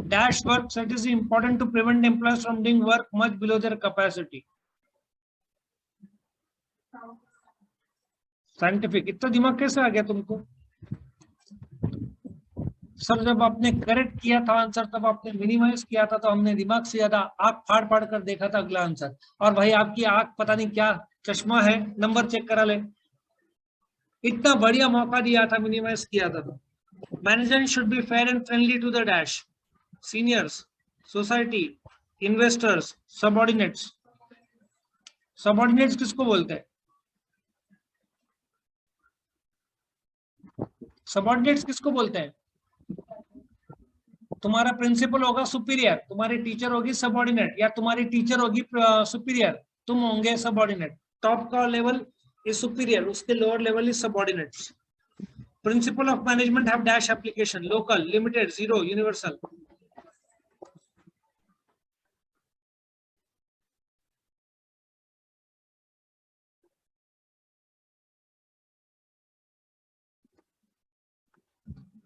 Dash work set is important to prevent employees from doing work much below their capacity. Scientific. इतना दिमाग कैसे आ गया तुमको? सर जब आपने करेक्ट किया था आंसर, तब आपने मिनिमाइज किया था, तो हमने दिमाग से ज्यादा आंख फाड़ फाड़ कर देखा था अगला आंसर। और भाई आपकी आंख पता नहीं क्या चश्मा है, नंबर चेक करा ले। इतना बढ़िया मौका दिया था, मिनिमाइज किया था तो। Management should be fair and friendly to the dash, seniors, society, investors, subordinates. Subordinates किसको बोलते हैं? सबऑर्डिनेट्स किसको बोलते हैं? तुम्हारा प्रिंसिपल होगा सुपीरियर, तुम्हारी टीचर होगी सबऑर्डिनेट, या तुम्हारी टीचर होगी सुपीरियर, तुम होंगे सबऑर्डिनेट। टॉप का लेवल इज सुपीरियर, उसके lower level is subordinates. Principal of management have dash application, local, limited, zero, universal.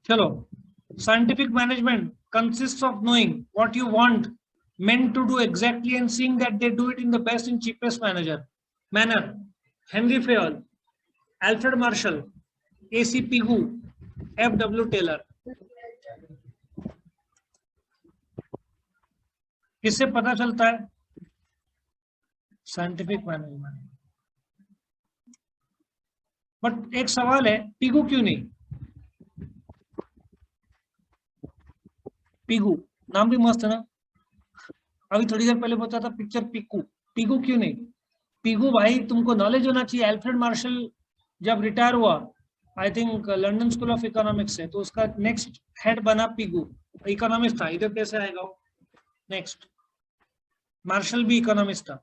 चलो, scientific management consists of knowing what you want men to do exactly and seeing that they do it in the best and cheapest manner. Henry Fayol, Alfred Marshall, A.C. Pigou, F.W. Taylor. किससे पता चलता है? Scientific management. But एक सवाल है, Pigou क्यों नहीं? Pigou नाम भी मस्त है ना। अभी थोड़ी देर पहले बताया था पिक्चर पिकू, पिगू क्यों नहीं? पिगू भाई तुमको नॉलेज होना चाहिए। एल्फ्रेड मार्शल जब रिटायर हुआ, I think London school of economics से, तो उसका नेक्स्ट हेड बना पिगू। इकोनॉमिस्ट था, इधर कैसे आएगा वो? नेक्स्ट, मार्शल भी इकोनॉमिस्ट था।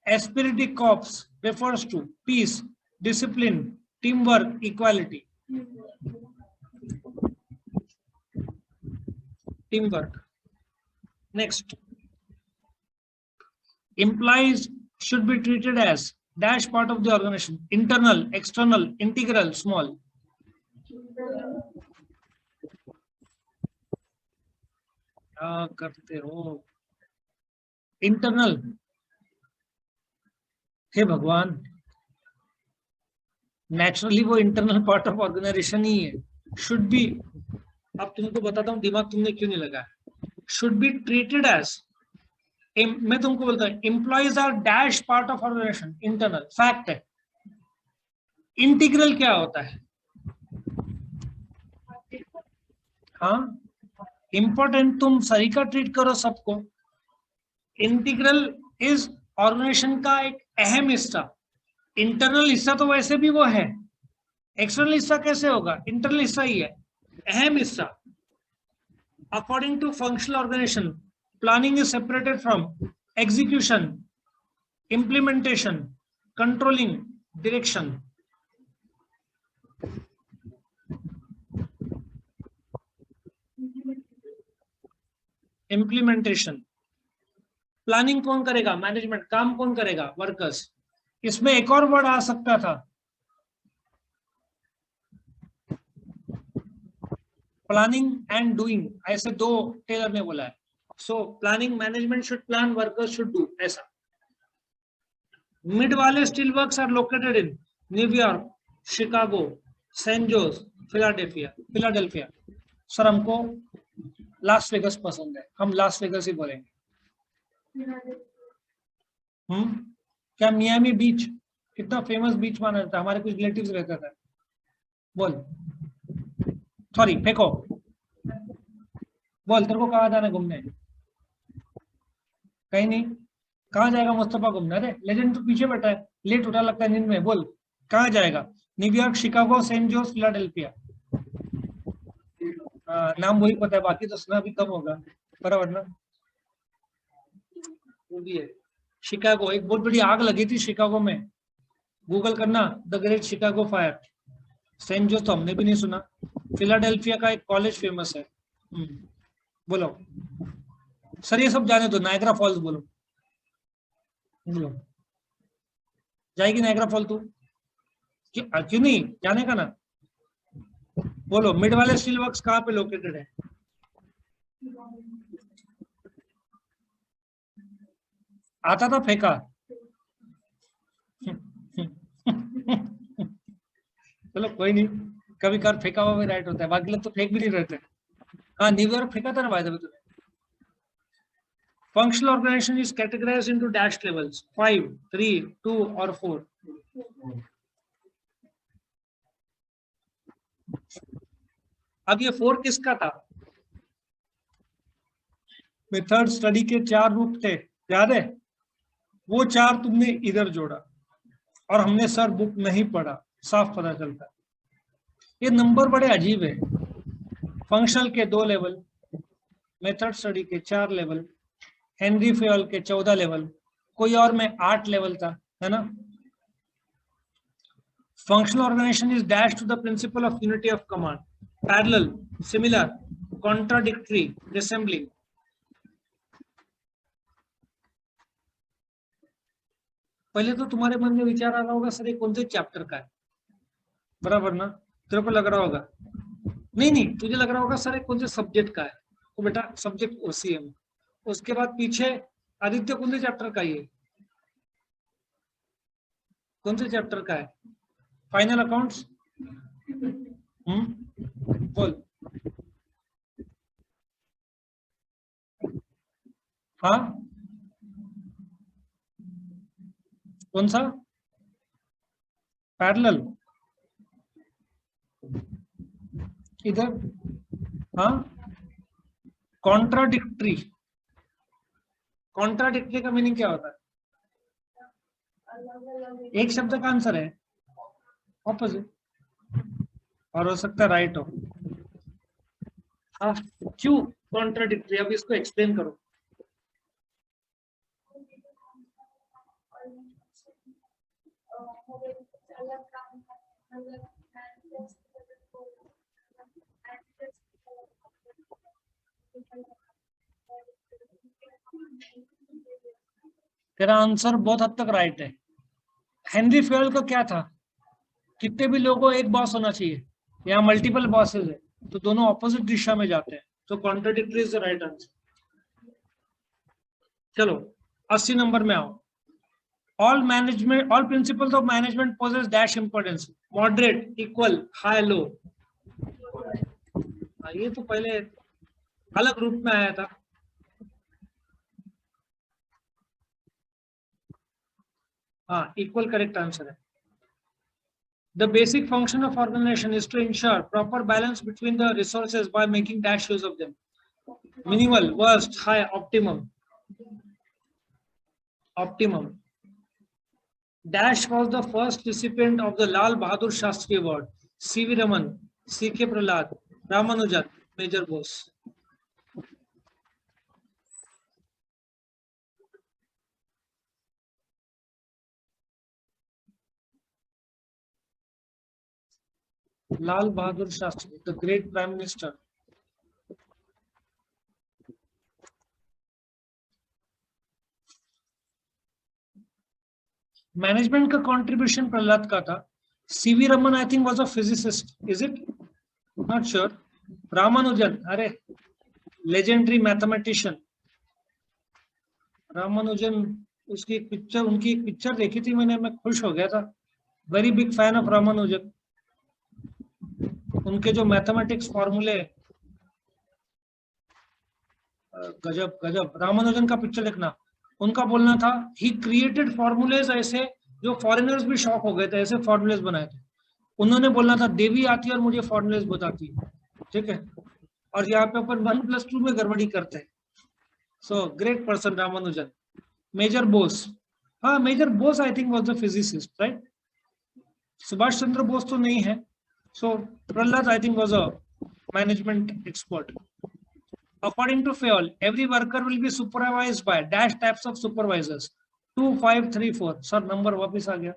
Esprit de corps refers to peace, discipline, team work, equality. Team work. Next, employees should be treated as dash part of the organisation, internal, external, integral, small. क्या करते हो? इंटरनल। हे भगवान, नेचुरली वो internal part of organisation ही है। Should B, अब तुमको बताता हूँ दिमाग तुमने क्यों नहीं लगाया। शुड बी ट्रीटेड एज, मैं तुमको बोलता हूँ employees are dash part of organisation, internal, fact है। इंटीग्रल क्या होता है? हाँ, इंपॉर्टेंट, तुम सही का ट्रीट करो सबको। इंटीग्रल इज ऑर्गेनाइजेशन का एक अहम हिस्सा। इंटरनल हिस्सा तो वैसे भी वो है, एक्सटर्नल हिस्सा कैसे होगा? इंटरनल हिस्सा ही है, अहम हिस्सा। According to functional organisation, planning is separated from execution, implementation, controlling, direction. Implementation, planning कौन करेगा? मैनेजमेंट। काम कौन करेगा? वर्कर्स। इसमें एक और वर्ड आ सकता था, प्लानिंग एंड डूइंग, ऐसे दो टेलर ने बोला है। So planning, management should plan, workers should do, ऐसा। Midvale steel works are located in New York, Chicago, San Jose, Philadelphia. Sir हमको लास वेगस पसंद है, हम लास वेगस ही बोलेंगे। क्या मियामी बीच कितना फेमस बीच माना जाता है? हमारे कुछ रिलेटिव्स रहते थे। बोल, सॉरी फेंको, बोल तेरे को कहाँ जाना है घूमने? कहीं नहीं। कहाँ जाएगा मुस्तफा घूमने? अरे लेजेंड तो पीछे बैठा है, लेट उठा लगता है नींद में। बोल कहाँ जाएगा? न्यूयॉर्क, शिकागो, सेंट जोस, फिलाडेल्फिया। नाम वही पता है, बाकी तो सुना भी कम होगा, बराबर ना? वो भी है। शिकागो, एक बहुत बड़ी आग लगी थी शिकागो में, गूगल करना, the great Chicago fire. San Jose तो हमने भी नहीं सुना। फिलाडेल्फिया का एक कॉलेज फेमस है। बोलो सर, ये सब जाने दो, नायग्रा फॉल्स बोलो। बोलो, जाएगी नायग्रा फॉल तू? क्यों नहीं जाने का ना? बोलो, मिड वाले स्टील वर्क्स कहाँ पे लोकेटेड है? आता था फेंका। चलो कोई नहीं, कभी कार फेंका हुआ भी राइट होता है, बाकी लोग तो फेंक भी नहीं रहते। हाँ, न्यूयॉर्क फेंका था ना भाई तभी। Functional organization is categorized into dashed levels, 5, 3, 2 और 4. अब ये 4 किसका था? मेथड स्टडी के 4 रूप थे, याद है? वो 4 तुमने इधर जोड़ा और हमने सर बुक नहीं पढ़ा, साफ पता चलता है। ये नंबर बड़े अजीब है। फंक्शनल के 2 लेवल, मेथड स्टडी के 4 लेवल, हेनरी फेयल के 14 लेवल, कोई और में 8 लेवल था, है ना? Functional organization is dashed to the principle of unity of command, parallel, similar, contradictory, resembling. पहले तो तुम्हारे मन में विचार आ रहा होगा, सर ये कौन से चैप्टर का है, बराबर ना? तेरे को लग रहा होगा, नहीं तुझे लग रहा होगा सर ये कौन से सब्जेक्ट का है। तो बेटा सब्जेक्ट ओसीएम। उसके बाद पीछे आदित्य कौन से चैप्टर का ये, कौन से चैप्टर का है? Final accounts. बोल। हाँ, कौन सा? पैरेलल, इधर। हाँ, कॉन्ट्राडिक्टरी। कॉन्ट्राडिक्टरी का मीनिंग क्या होता है? एक शब्द का आंसर है ऑपोजिट, और हो सकता है राइट हो। हाँ, क्यों कॉन्ट्राडिक्टरी? अब इसको एक्सप्लेन करो। तेरा आंसर बहुत हद तक राइट है हेनरी फ्योल का क्या था, कितने भी लोगों को एक बॉस होना चाहिए, यहाँ मल्टीपल बॉसेस है तो दोनों ऑपोजिट दिशा में जाते हैं, तो contradictory is the right answer. चलो 80 नंबर में आओ। All principles of management possess dash importance, moderate, equal, high, low. ये तो पहले अलग रूप में आया था। हाँ, इक्वल करेक्ट आंसर है। The basic function of organization is to ensure proper balance between the resources by making dash use of them. Minimal, worst, high, optimum. Optimum. Dash was the first recipient of the Lal Bahadur Shastri Award. C.V. Raman, C.K. Prahlad, Ramanujan, Major Bose. Lal Bahadur Shastri, the great Prime Minister. Management का contribution Prahlad का था। CV Raman I think was a physicist, is it? Not sure. Ramanujan, अरे legendary mathematician Ramanujan, उसकी एक picture, उनकी एक picture देखी थी मैंने, मैं खुश हो गया था। Very big fan of Ramanujan. उनके जो मैथमेटिक्स फॉर्मूले, गजब गजब। रामानुजन का पिक्चर देखना। उनका बोलना था ही क्रिएटेड फॉर्मूलेज ऐसे जो फॉरेनर्स भी शॉक हो गए थे, ऐसे फॉर्मूलेज बनाए थे। उन्होंने बोलना था देवी आती है और मुझे फॉर्मूलेज बताती है, ठीक है, और यहाँ पे अपन 1+2 में गड़बड़ी करते हैं। So great person Ramanujan. Major Bose, हाँ major Bose I think was the physicist, right? Subhash Chandra Bose तो नहीं है। So Prahlad I think was a management expert. According to Fayol, every worker will be supervised by dash types of supervisors. 2, 5, 3, 4. Sir, number वापिस आ गया।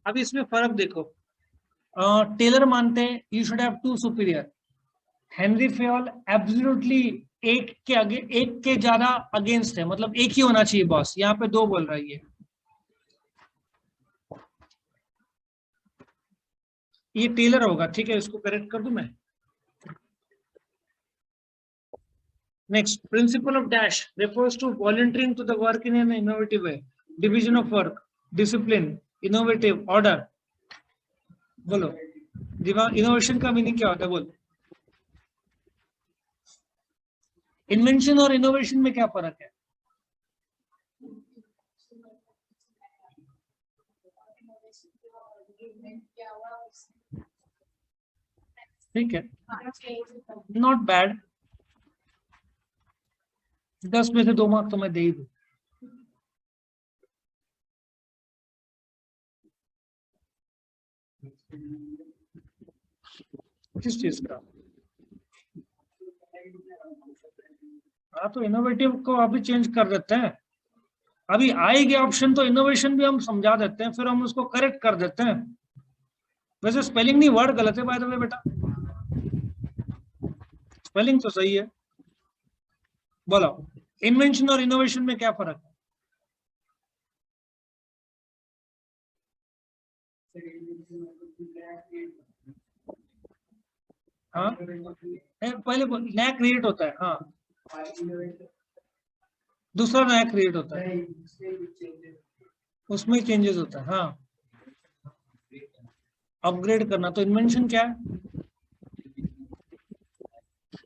अब इसमें फर्क देखो। टेलर मानते हैं you should have 2 superior. Henry Fayol absolutely एक के आगे, एक के ज्यादा अगेंस्ट है, मतलब एक ही होना चाहिए बॉस। यहाँ पे 2 बोल रही है, ये टेलर होगा, ठीक है, इसको करेक्ट कर दूं मैं। Next, principal of dash refers to volunteering to the work in an innovative way, division of work, discipline, innovative, order। बोलो इनोवेशन का मीनिंग क्या होता है, बोलो। इन्वेंशन और इनोवेशन में क्या फर्क है? ठीक है, नॉट बैड। 10 में से 2 मार्क तो मैं दे ही दूं। किस चीज का? हाँ तो इनोवेटिव को अभी चेंज कर देते हैं। अभी आएगी ऑप्शन तो इनोवेशन भी हम समझा देते हैं, फिर हम उसको करेक्ट कर देते हैं। वैसे स्पेलिंग नहीं, वर्ड गलत है बाय द वे बेटा, स्पेलिंग तो सही है। बोलो इन्वेंशन और इनोवेशन में क्या फर्क है? हाँ पहले नया क्रिएट होता है, हाँ दूसरा नया क्रिएट होता है, उसमें ही चेंजेस होता है। हाँ अपग्रेड करना, तो इन्वेंशन क्या है?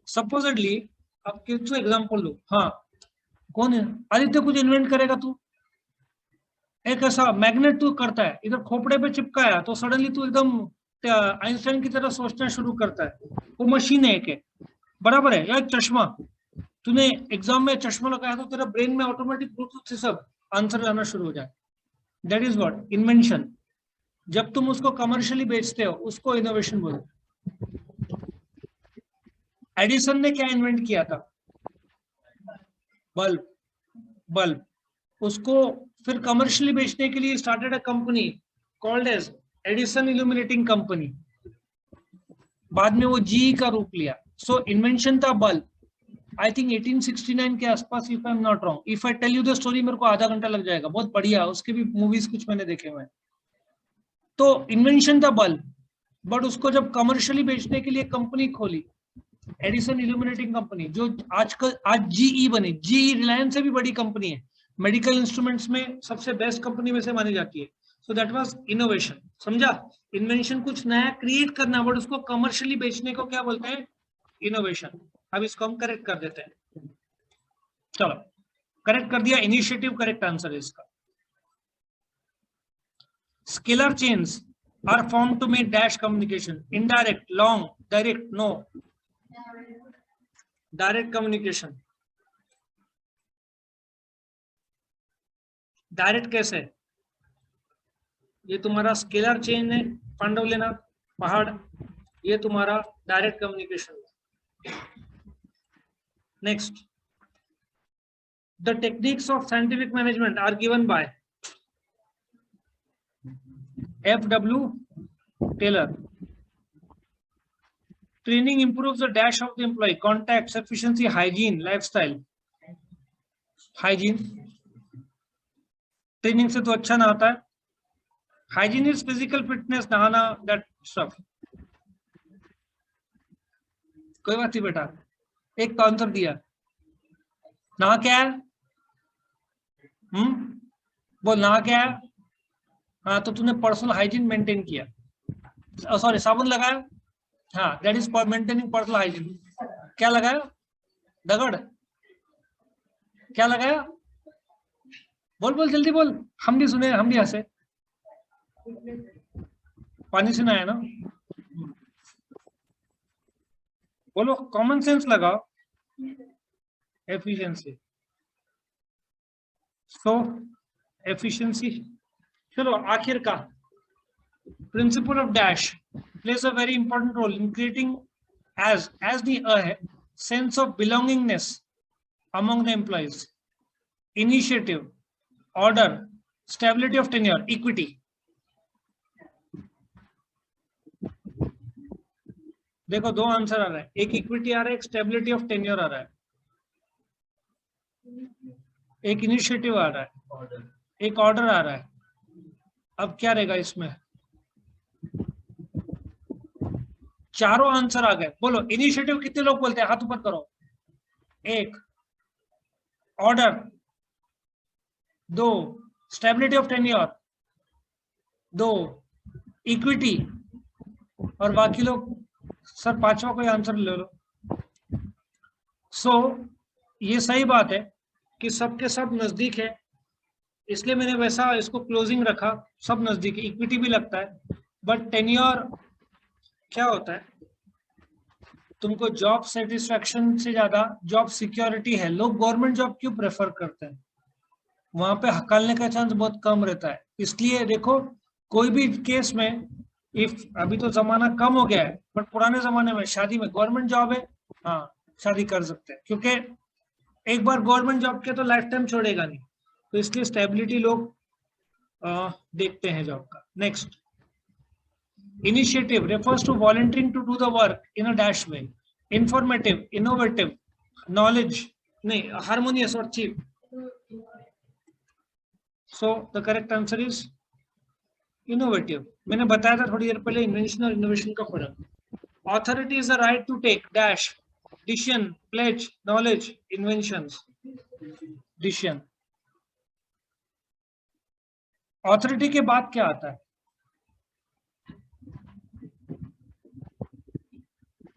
सपोजिटली अब किस एग्जांपल लो, हाँ कौन है आदित्य, कुछ इन्वेंट करेगा तू, एक ऐसा मैग्नेट तू करता है, इधर खोपड़े पे चिपकाया तो सडनली तू एकदम आइंस्टाइन की तरह सोचना शुरू करता है। वो मशीन है एक है, बराबर है। या एक चश्मा, तूने एग्जाम में चश्मा लगाया तो तेरा ब्रेन में ऑटोमेटिक ब्लूटूथ से सब आंसर आना शुरू हो जाए। That is what invention. जब तुम उसको कमर्शियली बेचते हो उसको इनोवेशन बोलते। एडिसन ने क्या इन्वेंट किया था? बल्ब। बल्ब, उसको फिर कमर्शियली बेचने के लिए started a company called as Edison illuminating company. बाद में वो जीई का रूप लिया। सो इन्वेंशन था बल्ब, आई थिंक 1869 के आसपास, if I am not wrong. If I tell you the story मेरे को आधा घंटा लग जाएगा, बहुत बढ़िया, उसके भी मूवीज कुछ मैंने देखे हुए हैं। तो इन्वेंशन था बल्ब, बट उसको जब कमर्शियली बेचने के लिए कंपनी खोली, एडिसन इल्यूमिनेटिंग कंपनी, जो आजकल आज जीई बनी। जीई रिलायंस से भी बड़ी कंपनी है, मेडिकल इंस्ट्रूमेंट्स में सबसे बेस्ट कंपनी में से मानी जाती है। सो दैट वाज इनोवेशन, समझा? इन्वेंशन कुछ नया क्रिएट करना, बट उसको कमर्शियली बेचने को क्या बोलते हैं? इनोवेशन। अब इसको हम करेक्ट कर देते हैं। चलो, करेक्ट कर दिया, इनिशिएटिव करेक्ट आंसर है इसका। Scalar chains are formed to make dash communication. Indirect, long, direct, no. Direct communication. Direct कैसे? ये तुम्हारा स्केलर चेन है, पांडव लेना पहाड़, ये तुम्हारा direct communication. Next, the techniques of scientific management are given by F.W. Taylor. Training improves the dash of the employee. Contact, efficiency, hygiene, lifestyle. Hygiene. Training से तो अच्छा ना आता है। Hygiene is physical fitness, नहाना, that stuff. कोई बात नहीं बेटा, एक तो आंसर दिया। नहा क्या है? बोल, नहा क्या है? हाँ, तो तूने पर्सनल हाइजीन मेंटेन किया, सॉरी साबुन लगाया, हाँ, that is for maintaining personal hygiene. क्या लगाया? दगड़? क्या लगाया? बोल बोल जल्दी बोल, हम भी सुने, हम भी हंसे। पानी से नहाया ना? बोलो, कॉमन सेंस लगाओ। एफिशिएंसी, सो एफिशिएंसी। चलो आखिर का, principal of dash plays a very important role in creating as the sense of belongingness among the employees. Initiative, order, stability of tenure, equity. देखो, दो आंसर आ रहा है, एक इक्विटी आ रहा है, एक स्टेबिलिटी ऑफ टेन्योर आ रहा है, एक इनिशिएटिव आ रहा है, एक ऑर्डर आ रहा है। अब क्या रहेगा इसमें? चारों आंसर आ गए। बोलो, इनिशिएटिव कितने लोग बोलते हैं? हाथ ऊपर करो। एक, ऑर्डर, दो, स्टेबिलिटी ऑफ टेन्योर, दो, इक्विटी, और बाकी लोग सर पांचवा कोई आंसर ले लो। सो ये सही बात है कि सबके सब नजदीक है, इसलिए मैंने वैसा इसको क्लोजिंग रखा, सब नजदीक है। इक्विटी भी लगता है, बट टेन्योर क्या होता है? तुमको जॉब सेटिस्फैक्शन से ज्यादा जॉब सिक्योरिटी है। लोग गवर्नमेंट जॉब क्यों प्रेफर करते हैं? वहां पे हकालने का चांस बहुत कम रहता है। इसलिए देखो, कोई भी केस में, इफ अभी तो जमाना कम हो गया है, बट पुराने जमाने में शादी में गवर्नमेंट जॉब है, हाँ शादी कर सकते हैं, क्योंकि एक बार गवर्नमेंट जॉब के तो लाइफ टाइम छोड़ेगा नहीं, तो इसलिए स्टेबिलिटी लोग देखते हैं जॉब का। Next, initiative refers to volunteering to do the work in a dash way. Informative, innovative, knowledge, नहीं, harmonious or cheap. So the correct answer is innovative. मैंने बताया था थोड़ी देर पहले इन्वेंशन और इनोवेशन का फर्क। Authority is the right to take dash decision, pledge, knowledge, inventions, decision. Authority के बाद क्या आता है?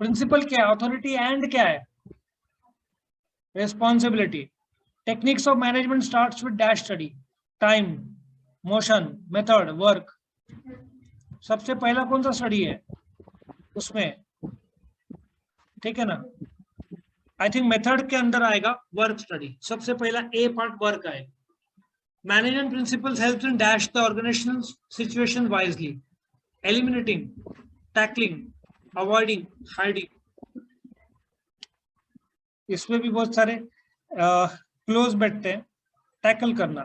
प्रिंसिपल क्या है? अथॉरिटी एंड क्या है? Responsibility. Techniques of management starts with dash study, time, motion, method, work. सबसे पहला कौन सा स्टडी है उसमें? ठीक है ना? आई थिंक मेथड के अंदर आएगा वर्क स्टडी। सबसे पहला ए पार्ट वर्क आएगा। Management principles helps in dash the organisational situation wisely, eliminating, tackling, avoiding, hiding. इसमें भी बहुत सारे क्लोज बैठते हैं, टैकल करना।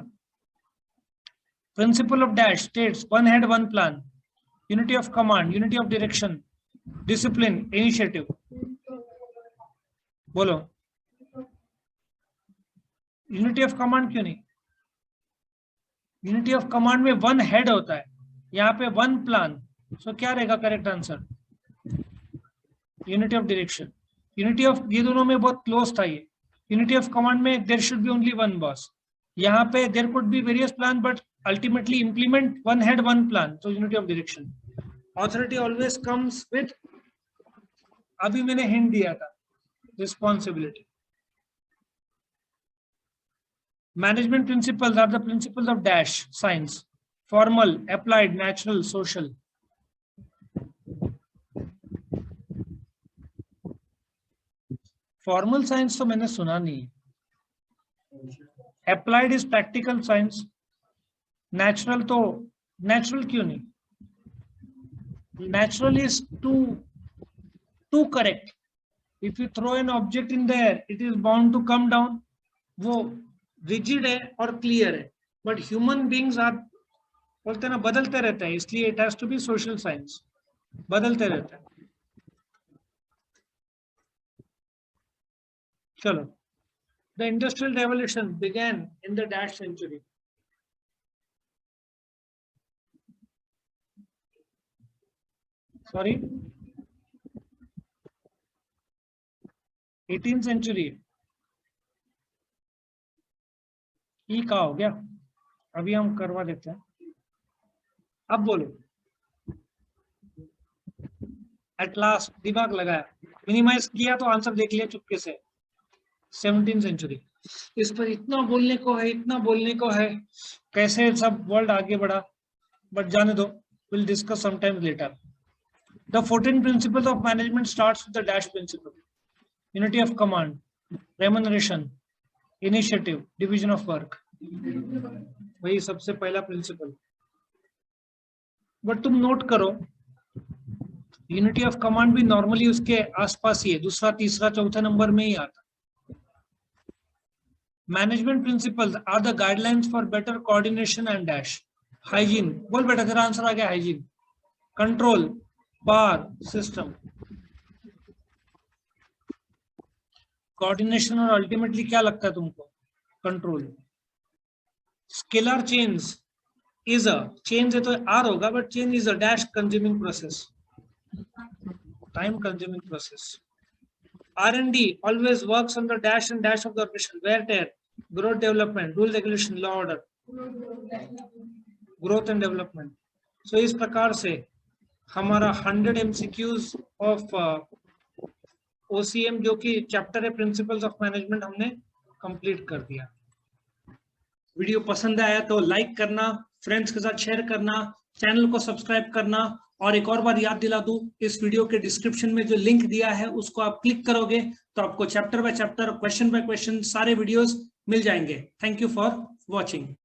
Principle of dash states one head one plan, unity of command, unity of direction, discipline, initiative, बोलो। Unity of command क्यों नहीं? यूनिटी ऑफ कमांड में वन हेड होता है, यहाँ पे वन प्लान। सो क्या रहेगा correct answer? Unity of direction. Unity of, ये दोनों में बहुत क्लोज था ये। यूनिटी ऑफ कमांड में there should be only one boss, यहाँ पे there could be various plan but ultimately implement one head one plan, तो unity of direction. Authority always comes with, अभी मैंने हिंट दिया था, responsibility. Management principles are the principles of dash science, formal, applied, natural, social. Formal science तो मैंने सुना नहीं है। Applied is practical science. Natural तो, नेचुरल क्यों नहीं? Natural is too correct. If you throw an object in the air it is bound to come down, वो rigid है और क्लियर है। बट ह्यूमन बींग्स आर, बोलते ना, बदलते रहता है, इसलिए it has to be social science, बदलते रहता है। चलो, the industrial revolution began in the dash century. Sorry, 18th century. ई का हो गया, अभी हम करवा देते हैं। अब बोलो। एट लास्ट दिमाग लगाया, मिनिमाइज किया तो आंसर देख लिया चुपके से। 17th century. इस पर इतना बोलने को है, इतना बोलने को है, कैसे सब वर्ल्ड आगे बढ़ा, बट जाने दो, will discuss sometime later. The 14 principles of management starts with the dash principle: unity of command, remuneration, initiative, division of work. वही सबसे पहला प्रिंसिपल। बट तुम नोट करो, यूनिटी ऑफ कमांड भी नॉर्मली उसके आसपास ही है, दूसरा तीसरा चौथा नंबर में ही आता। Management principles are the guidelines for better coordination and dash. Hygiene, बोल बेटा, तेरा आंसर आ गया, hygiene. Control, power, system, coordination, और अल्टीमेटली क्या लगता है तुमको? Control. Scalar change is a, change है तो आर होगा, but change is a dash consuming process, time consuming process. R&D always works on the dash and dash of the operation, wear tear, growth development, rule regulation, law order, growth and development. So इस प्रकार से हमारा 100 MCQs of OCM जो कि chapter है principles of management, हमने complete कर दिया। वीडियो पसंद आया तो लाइक करना, फ्रेंड्स के साथ शेयर करना, चैनल को सब्सक्राइब करना, और एक और बार याद दिला दूं, इस वीडियो के डिस्क्रिप्शन में जो लिंक दिया है उसको आप क्लिक करोगे तो आपको chapter by chapter, question by question सारे वीडियोस मिल जाएंगे। Thank you for watching.